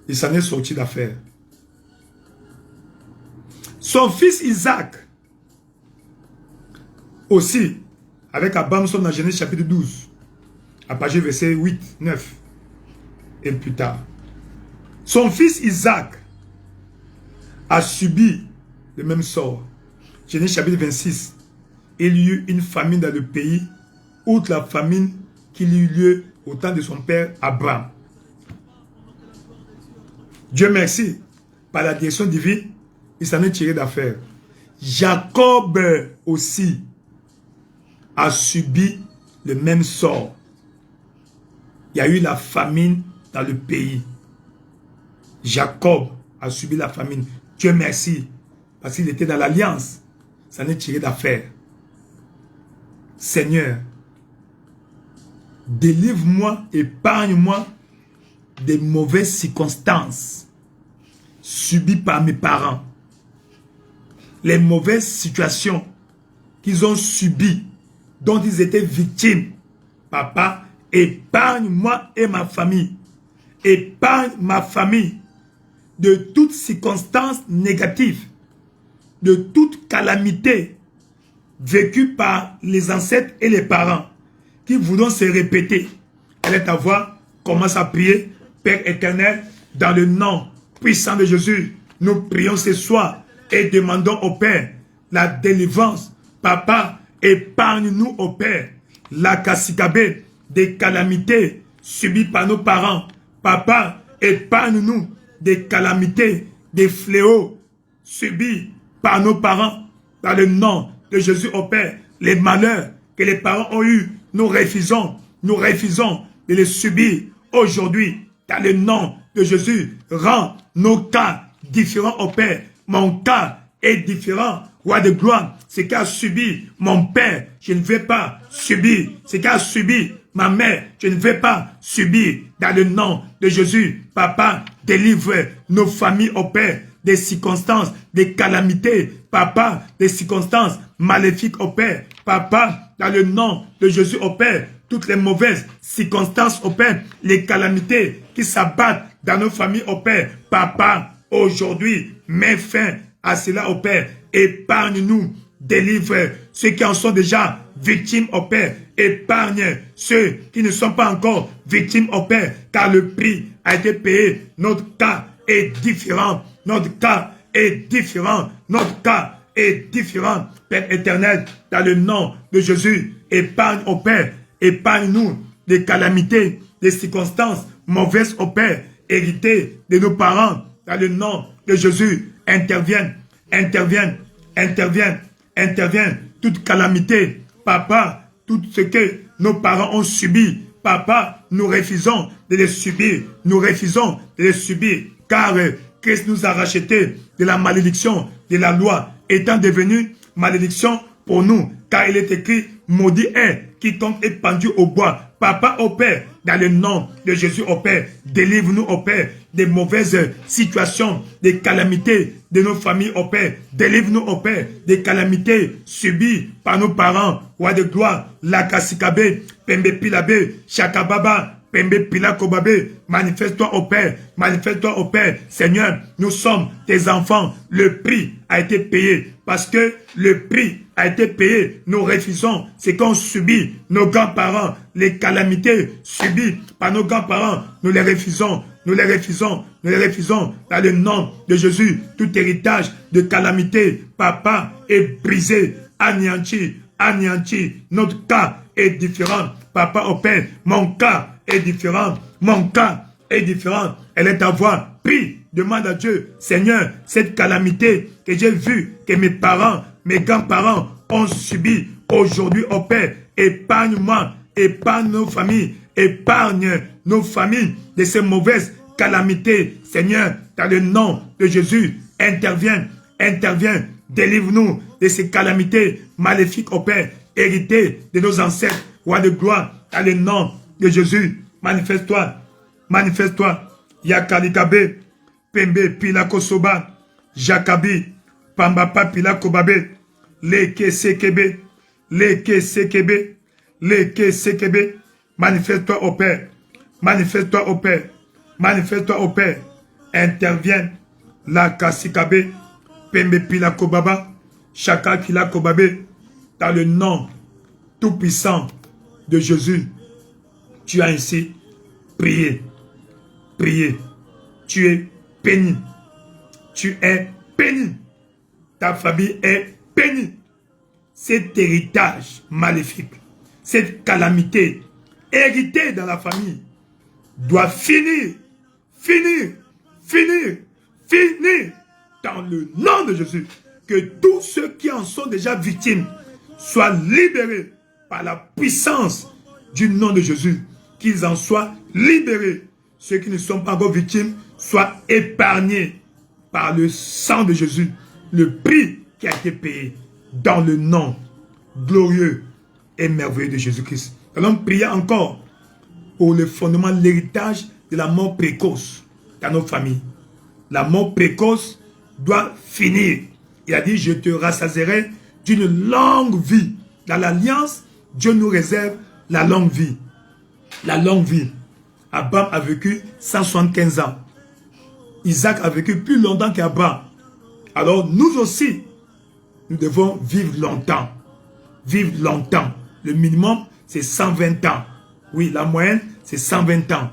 Il s'en est sorti d'affaire. Son fils Isaac, aussi, avec Abraham, sont dans Genèse chapitre 12, à partir du verset 8, 9, et plus tard. Son fils Isaac a subi le même sort. Genèse chapitre 26. Il y eut une famine dans le pays, outre la famine qu'il eut lieu au temps de son père Abraham. Dieu merci, par la direction divine, il s'en est tiré d'affaire. Jacob aussi a subi le même sort. Il y a eu la famine dans le pays. Jacob a subi la famine. Dieu merci, parce qu'il était dans l'alliance. Il s'en est tiré d'affaire. Seigneur, délivre-moi, épargne-moi des mauvaises circonstances subies par mes parents. Les mauvaises situations qu'ils ont subies, dont ils étaient victimes. Papa, épargne-moi et ma famille. Épargne ma famille de toutes circonstances négatives, de toute calamité vécue par les ancêtres et les parents qui voudront se répéter. Allez ta voix, commence à prier. Père éternel, dans le nom puissant de Jésus, nous prions ce soir et demandons au Père la délivrance. Papa, épargne-nous au Père la kasikabe des calamités subies par nos parents. Papa, épargne-nous des calamités, des fléaux subis par nos parents. Dans le nom de Jésus au Père, les malheurs que les parents ont eus, nous refusons de les subir aujourd'hui. Dans le nom de Jésus, rends nos cas différents au Père. Mon cas est différent. Roi de gloire, ce qu'a subi mon père, je ne vais pas subir. Ce qu'a subi ma mère, je ne vais pas subir. Dans le nom de Jésus, Papa, délivre nos familles au Père des circonstances, des calamités. Papa, des circonstances maléfiques au Père. Papa, dans le nom de Jésus au Père, toutes les mauvaises circonstances, oh Père, les calamités qui s'abattent dans nos familles, oh Père. Papa, aujourd'hui, mets fin à cela, oh Père. Épargne-nous, délivre ceux qui en sont déjà victimes, oh Père. Épargne ceux qui ne sont pas encore victimes, oh Père, car le prix a été payé. Notre cas est différent. Notre cas est différent. Notre cas est différent. Père éternel, dans le nom de Jésus, épargne, oh Père, épargne-nous des calamités, des circonstances mauvaises, oh Père, héritées de nos parents. Dans le nom de Jésus, intervienne, intervienne, intervienne, intervienne. Toute calamité, Papa, tout ce que nos parents ont subi, Papa, nous refusons de les subir. Nous refusons de les subir. Car Christ nous a rachetés de la malédiction de la loi, étant devenu malédiction pour nous. Car il est écrit, maudit est quiconque est pendu au bois. Papa, au Père, dans le nom de Jésus, au Père, délivre-nous, au Père, des mauvaises situations, des calamités de nos familles, au Père. Délivre-nous, au Père, des calamités subies par nos parents. Roi de gloire, Lakasikabe, Pembe Pilabe, Chakababa, Pembe Pilakobabe, manifeste-toi, au Père, manifeste-toi, au Père. Seigneur, nous sommes tes enfants. Le prix a été payé parce que le prix a été payé. Nous refusons ce qu'ont subi nos grands-parents, les calamités subies par nos grands-parents. Nous les refusons, nous les refusons, nous les refusons. Dans le nom de Jésus, tout héritage de calamité, Papa, est brisé, anéanti, anéanti. Notre cas est différent. Papa, au Père, mon cas est différent. Mon cas est différent. Elle est à voix. Prie, demande à Dieu, Seigneur, cette calamité que j'ai vue, que mes parents, mes grands-parents ont subi aujourd'hui, au Père, épargne-moi, épargne nos familles, épargne nos familles de ces mauvaises calamités. Seigneur, dans le nom de Jésus, interviens, interviens, délivre-nous de ces calamités maléfiques, au Père, héritées de nos ancêtres. Roi de gloire, dans le nom de Jésus, manifeste-toi, manifeste-toi. Yakalikabe, Pembe Pilakosoba, Jakabi, Pambapa Pilakobabe, Leke Sekebe, Leke Sekebe, Leke Sekebe. Manifeste-toi au Père, manifeste-toi au Père, manifeste-toi au Père. Interviens, la Kasikabe, Pembe Pilakobaba, Chaka Pilakobabe, dans le nom tout-puissant de Jésus. Tu as ainsi prié. Priez. Tu es béni. Tu es béni. Ta famille est bénie. Cet héritage maléfique, cette calamité héritée dans la famille doit finir, finir, finir, finir dans le nom de Jésus. Que tous ceux qui en sont déjà victimes soient libérés par la puissance du nom de Jésus. Qu'ils en soient libérés. Ceux qui ne sont pas encore victimes soient épargnés par le sang de Jésus. Le prix qui a été payé dans le nom glorieux et merveilleux de Jésus-Christ. Allons prier encore pour le fondement, l'héritage de la mort précoce dans nos familles. La mort précoce doit finir. Il a dit, je te rassasierai d'une longue vie. Dans l'alliance, Dieu nous réserve la longue vie. La longue vie. Abraham a vécu 175 ans. Isaac a vécu plus longtemps qu'Abraham. Alors nous aussi, nous devons vivre longtemps. Vivre longtemps. Le minimum, c'est 120 ans. Oui, la moyenne, c'est 120 ans.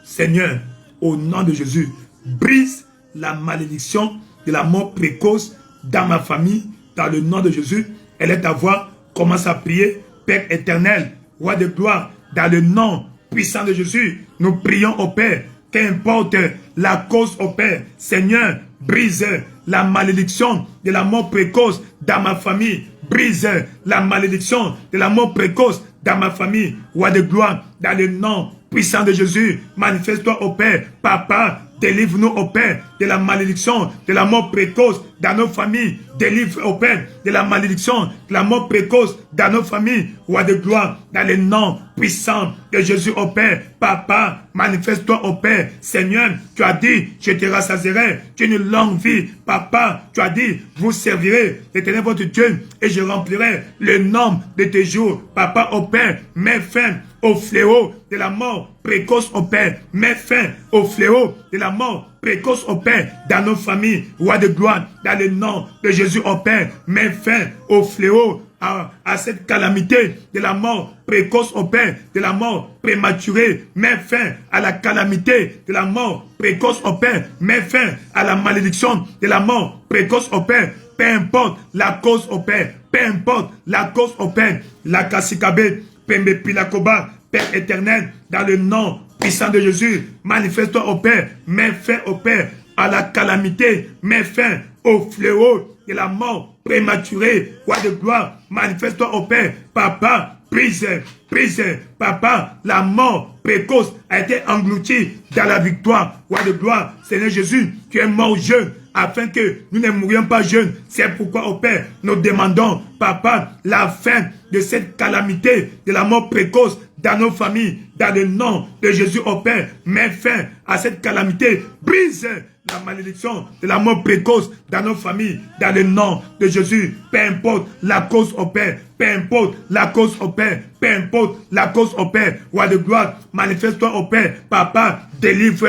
Seigneur, au nom de Jésus, brise la malédiction de la mort précoce dans ma famille. Dans le nom de Jésus, elle est à voir. Commence à prier. Père éternel, roi de gloire, dans le nom puissant de Jésus, nous prions au Père, qu'importe la cause au Père, Seigneur, brise la malédiction de la mort précoce dans ma famille, brise la malédiction de la mort précoce dans ma famille, roi de gloire, dans le nom puissant de Jésus, manifeste-toi au Père, Papa, délivre-nous au Père de la malédiction de la mort précoce dans nos familles, délivre au Père de la malédiction de la mort précoce dans nos familles, roi de gloire, dans le nom puissant de Jésus au Père, Papa, manifeste-toi au Père, Seigneur, tu as dit, je te rassasierai d'une longue vie, Papa, tu as dit, vous servirez l'Éternel votre Dieu et je remplirai le nombre de tes jours, Papa au Père, mets fin au fléau de la mort précoce au Père. Mets fin au fléau de la mort précoce au Père dans nos familles. Roi de gloire, dans le nom de Jésus au Père. Mets fin au fléau, à cette calamité de la mort précoce au Père, de la mort prématurée. Mets fin à la calamité de la mort précoce au Père. Mets fin à la malédiction de la mort précoce au Père. Peu importe la cause au Père. Peu importe la cause au Père. La Kassikabe, Pembe Pilakoba, Père éternel, dans le nom puissant de Jésus, manifeste-toi au Père. Mets fin au Père à la calamité. Mets fin au fléau de la mort prématurée. Roi de gloire, manifeste-toi au Père. Papa, brise, papa, la mort précoce a été engloutie dans la victoire. Roi de gloire, Seigneur Jésus, tu es mort jeune, afin que nous ne mourions pas jeunes. C'est pourquoi, au Père, nous demandons, Papa, la fin de cette calamité, de la mort précoce dans nos familles, dans le nom de Jésus, au Père. Mets fin à cette calamité. Brise la malédiction de la mort précoce dans nos familles, dans le nom de Jésus. Peu importe la cause au Père, peu importe la cause au Père, peu importe la cause au Père. Roi de gloire, manifeste-toi au Père. Papa, délivre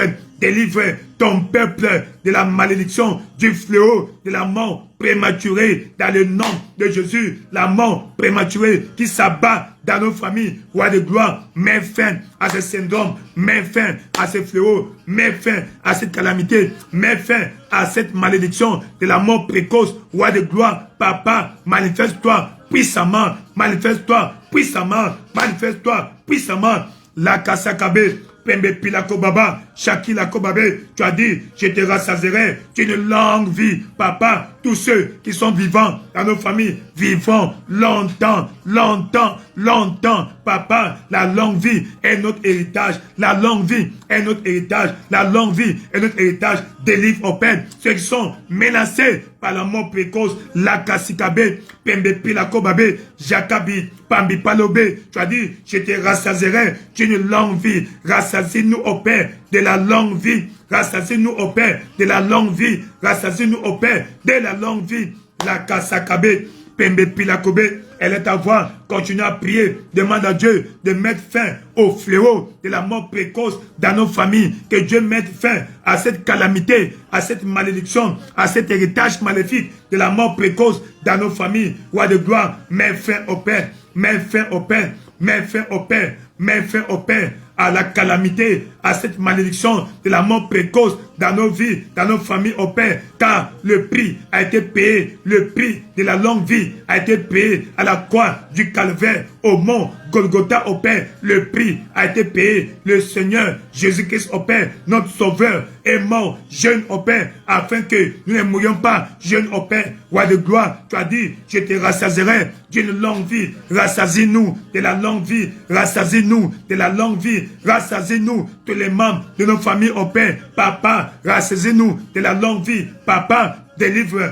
ton peuple de la malédiction, du fléau, de la mort prématurée, dans le nom de Jésus. La mort prématurée qui s'abat dans nos familles. Roi de gloire, mets fin à ce syndrome, mets fin à ce fléau, mets fin à cette calamité, mets fin à cette malédiction de la mort précoce. Roi de gloire, Papa, manifeste-toi puissamment, manifeste-toi puissamment, manifeste-toi puissamment. La Kassakabe, Pembe Pilako Baba, Shakila Kobabe, tu as dit, je te rassasierai d'une longue vie. Papa, tous ceux qui sont vivants dans nos familles vivront longtemps, longtemps, longtemps. Papa, la longue vie est notre héritage. La longue vie est notre héritage. La longue vie est notre héritage. Délivre au Père ceux qui sont menacés par la mort précoce. La Kassikabe, Pembe Pilako Babe, Jakabi, Pambi Palobe. Tu as dit, je te rassasierai d'une longue vie. Rassasie-nous au Père de la longue vie. Rassasie-nous au Père de la longue vie. Rassasie-nous au Père de la longue vie. La Kassakabe, Pembe Pilakobe, elle est à voir. Continue à prier. Demande à Dieu de mettre fin au fléau de la mort précoce dans nos familles. Que Dieu mette fin à cette calamité, à cette malédiction, à cet héritage maléfique de la mort précoce dans nos familles. Roi de gloire, mets fin au Père. Mets fin au Père. Mets fin au Père. Mets fin au Père à la calamité, à cette malédiction de la mort précoce dans nos vies, dans nos familles, au Père, car le prix a été payé, le prix de la longue vie a été payé à la croix du calvaire, au mont Golgotha, au Père, le prix a été payé. Le Seigneur Jésus-Christ, au Père, notre Sauveur, est mort jeune, au Père, afin que nous ne mourions pas jeunes, au Père. Roi de gloire, tu as dit, je te rassasierai d'une longue vie. Rassasie-nous de la longue vie, rassasie-nous de la longue vie, rassasie-nous tous les membres de nos familles, au Père. Papa, rassasie-nous de la longue vie. Papa, délivre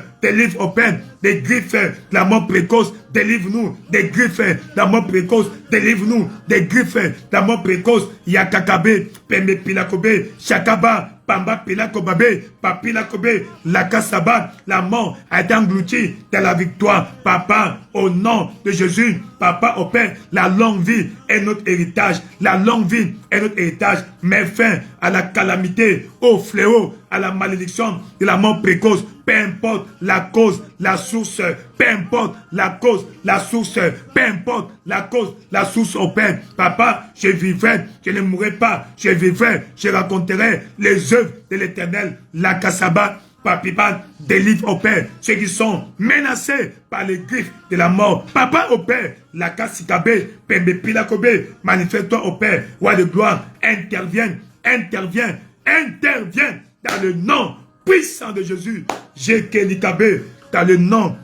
au Père des griffes de la mort précoce. Délivre-nous des griffes de la mort précoce. Délivre-nous des griffes de la mort précoce. Yakakabe, Pembe Pilakobe, Shakaba, Pamba Pilakobabe, Papilakobe, Lakasaba. La mort a été engloutie dans la victoire. Papa, au nom de Jésus, Papa, au Père, la longue vie est notre héritage. La longue vie est notre héritage. Mets fin à la calamité, au fléau, à la malédiction de la mort précoce. Peu importe la cause, la source, peu importe la cause, la source, peu importe la cause, la source, au Père. Papa, je vivrai, je ne mourrai pas, je vivrai, je raconterai les œuvres de l'Éternel. La Kassaba, Papipa, délivre au Père ceux qui sont menacés par les griffes de la mort. Papa, au Père, la Kassikabe, Pembe Pilakobe, manifeste-toi au Père. Roi de gloire, interviens, interviens, interviens dans le nom puissant de Jésus. Jekelikabe, dans le nom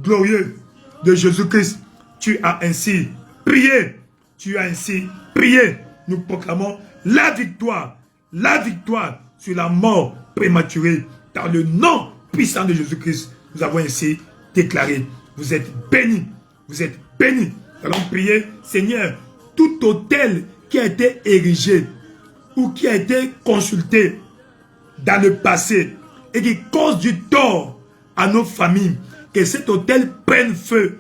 glorieux de Jésus-Christ. Tu as ainsi prié. Tu as ainsi prié. Nous proclamons la victoire sur la mort prématurée. Dans le nom puissant de Jésus-Christ, nous avons ainsi déclaré. Vous êtes bénis. Vous êtes bénis. Nous allons prier. Seigneur, tout autel qui a été érigé ou qui a été consulté dans le passé et qui cause du tort à nos familles, que cet autel prenne feu.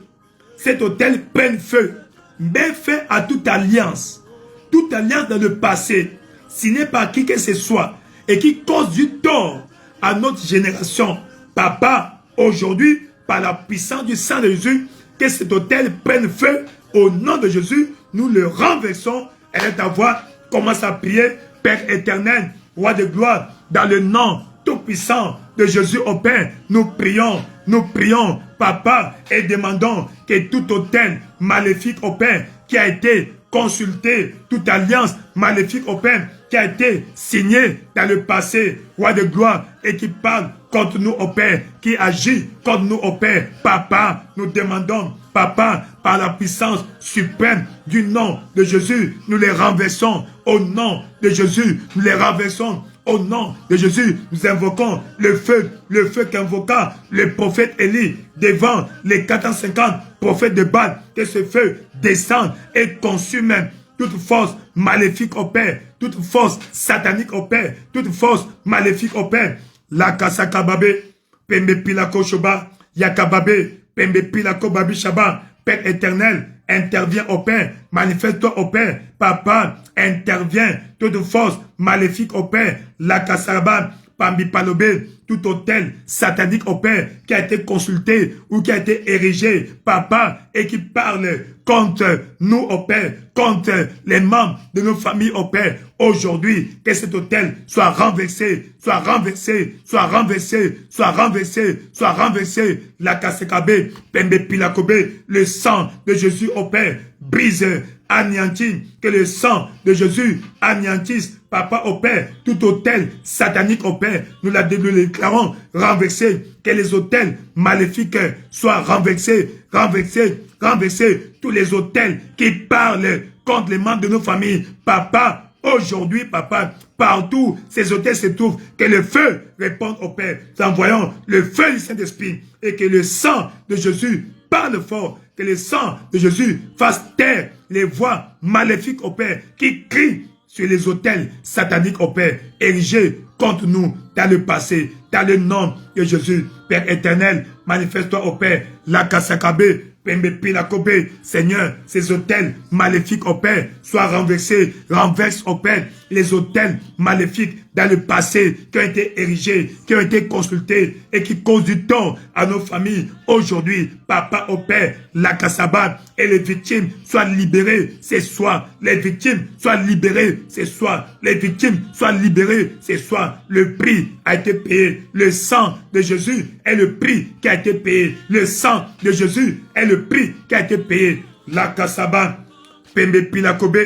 Cet autel prenne feu. Mets fin à toute alliance toute alliance dans le passé, signée par qui que ce soit, et qui cause du tort à notre génération. Papa, aujourd'hui, par la puissance du sang de Jésus, que cet autel prenne feu au nom de Jésus, nous le renversons. Elle est ta voix, commence à prier, Père éternel, Roi de gloire, dans le nom tout-puissant de Jésus au Père, nous prions, Papa, et demandons que tout autel maléfique au Père qui a été consulté, toute alliance maléfique au Père qui a été signée dans le passé, Roi de gloire, et qui parle contre nous au Père, qui agit contre nous au Père. Papa, nous demandons, Papa, par la puissance suprême du nom de Jésus, nous les renversons au nom de Jésus, nous les renversons au nom de Jésus. Nous invoquons le feu qu'invoqua le prophète Élie devant les 450 prophètes de Baal, que ce feu descende et consume toute force maléfique au Père, toute force satanique au Père, toute force maléfique au Père. La kasakababe, pembe pilako shoba, yakababe, pembe pilako babi shaba. Père éternel, interviens au Père, manifeste-toi au Père. Papa, interviens, toute force maléfique au Père. La kasaraba, pambi palobe, tout hôtel satanique au Père qui a été consulté ou qui a été érigé, Papa, et qui parle contre nous au Père, contre les membres de nos familles au Père. Aujourd'hui, que cet hôtel soit renversé, soit renversé, soit renversé, soit renversé, soit renversé. La kasekabe, pembe pilakobe, le sang de Jésus au Père, brise, anéantit, que le sang de Jésus anéantisse, Papa au Père, tout hôtel satanique au Père, nous la déclarons renversé, que les hôtels maléfiques soient renversés, renversés, renversés, tous les hôtels qui parlent contre les membres de nos familles, Papa, aujourd'hui, Papa, partout ces hôtels se trouvent, que le feu réponde au Père, nous envoyons le feu du Saint-Esprit, et que le sang de Jésus parle fort, que le sang de Jésus fasse taire les voix maléfiques au Père, qui crient sur les autels sataniques au Père, érigés contre nous dans le passé, dans le nom de Jésus. Père éternel, manifeste-toi au Père, la kasakabe, pembe pilakobe, Seigneur, ces autels maléfiques au Père soient renversés, renverse au Père les autels maléfiques dans le passé qui ont été érigés, qui ont été consultés et qui causent du tort à nos familles. Aujourd'hui, Papa au Père, la kasaba et les victimes soient libérées, c'est soir. Les victimes soient libérées, c'est soir. Les victimes soient libérées, c'est soir. Le prix a été payé. Le sang de Jésus est le prix qui a été payé. Le sang de Jésus est le prix qui a été payé. La kasaba, pembe pilakobe,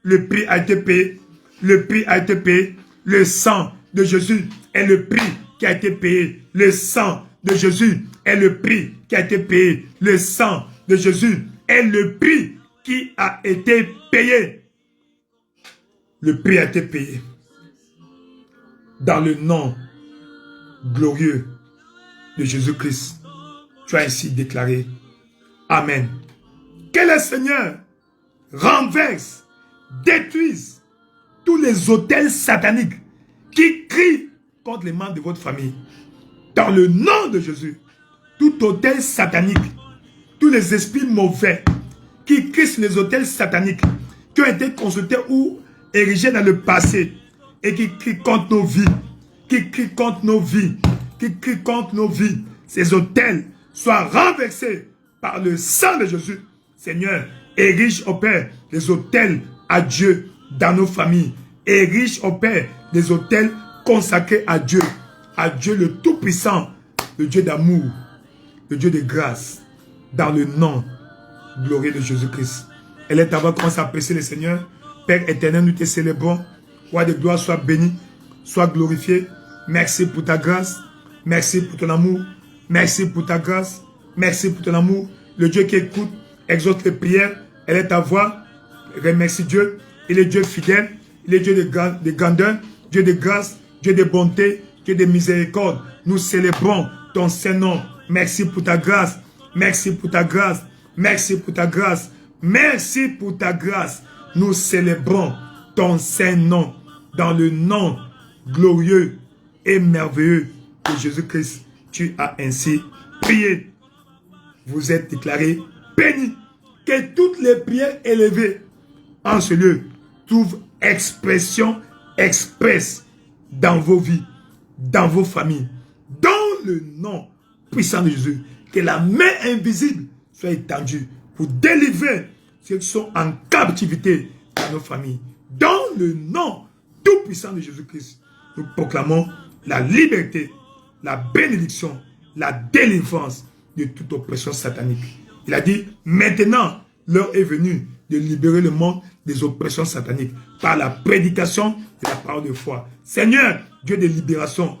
le prix a été payé. Le prix a été payé. Le sang de Jésus est le prix qui a été payé. Le sang de Jésus est le prix qui a été payé. Le sang de Jésus est le prix qui a été payé. Le prix a été payé. Dans le nom glorieux de Jésus-Christ, tu as ainsi déclaré. Amen. Que le Seigneur renverse, détruise tous les autels sataniques qui crient contre les membres de votre famille. Dans le nom de Jésus, tout autel satanique, tous les esprits mauvais qui crient sur les autels sataniques, qui ont été consultés ou érigés dans le passé et qui crient contre nos vies, qui crient contre nos vies, qui crient contre nos vies, ces autels soient renversés par le sang de Jésus. Seigneur, érige au Père les autels à Dieu dans nos familles. Érige au Père des autels consacrés à Dieu le Tout-Puissant, le Dieu d'amour, le Dieu de grâce, dans le nom glorieux de Jésus-Christ. Elle est avant, commence à apprécier le Seigneur. Père éternel, nous te célébrons. Roi de gloire, sois béni, sois glorifié. Merci pour ta grâce, merci pour ton amour, merci pour ta grâce, merci pour ton amour. Le Dieu qui écoute, exauce les prières, elle est ta voix. Remercie Dieu, il est Dieu fidèle, il est Dieu de grandeur, Dieu de grâce, Dieu de bonté, Dieu de miséricorde. Nous célébrons ton Saint-Nom. Merci pour ta grâce, merci pour ta grâce, merci pour ta grâce, merci pour ta grâce. Nous célébrons ton Saint-Nom dans le nom glorieux et merveilleux de Jésus-Christ. Tu as ainsi prié. Vous êtes déclarés bénis. Que toutes les prières élevées en ce lieu trouve expression express dans vos vies, dans vos familles. Dans le nom puissant de Jésus, que la main invisible soit étendue pour délivrer ceux qui sont en captivité dans nos familles. Dans le nom tout puissant de Jésus-Christ, nous proclamons la liberté, la bénédiction, la délivrance de toute oppression satanique. Il a dit, maintenant, l'heure est venue de libérer le monde des oppressions sataniques par la prédication de la parole de foi. Seigneur, Dieu de libération,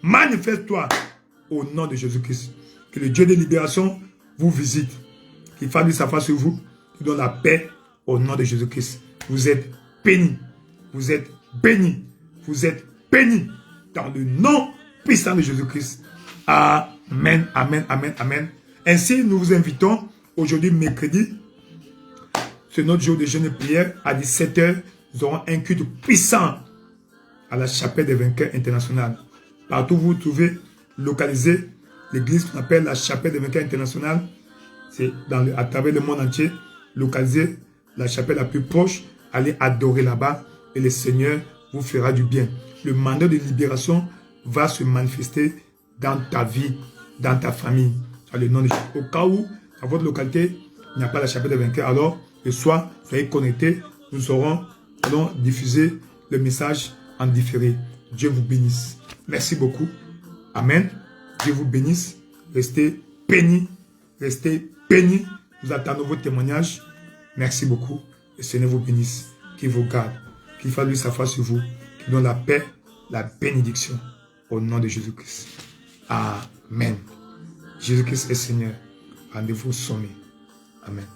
manifeste-toi au nom de Jésus-Christ. Que le Dieu de libération vous visite, qu'il fasse sa face sur vous, qu'il donne la paix au nom de Jésus-Christ. Vous êtes bénis, vous êtes bénis, vous êtes bénis dans le nom puissant de Jésus-Christ. Amen, amen, amen, amen. Ainsi, nous vous invitons aujourd'hui, mercredi, c'est notre jour de jeûne et prière. À 17 h, nous aurons un culte puissant à la chapelle des vainqueurs internationale. Partout où vous trouvez localisé l'église qu'on appelle la chapelle des vainqueurs internationale, c'est à travers le monde entier, localisé la chapelle la plus proche, allez adorer là-bas et le Seigneur vous fera du bien. Le mandat de libération va se manifester dans ta vie, dans ta famille. Dans le nom de Jésus. Au cas où, dans votre localité, il n'y a pas la chapelle des vainqueurs, alors le soir, soyez connectés. Nous allons diffuser le message en différé. Dieu vous bénisse. Merci beaucoup. Amen. Dieu vous bénisse. Restez bénis. Restez bénis. Nous attendons vos témoignages. Merci beaucoup. Le Seigneur vous bénisse. Qu'il vous garde. Qu'il fasse lui sa face sur vous. Qu'il donne la paix, la bénédiction. Au nom de Jésus-Christ. Amen. Jésus-Christ est Seigneur. Rendez-vous au sommet. Amen.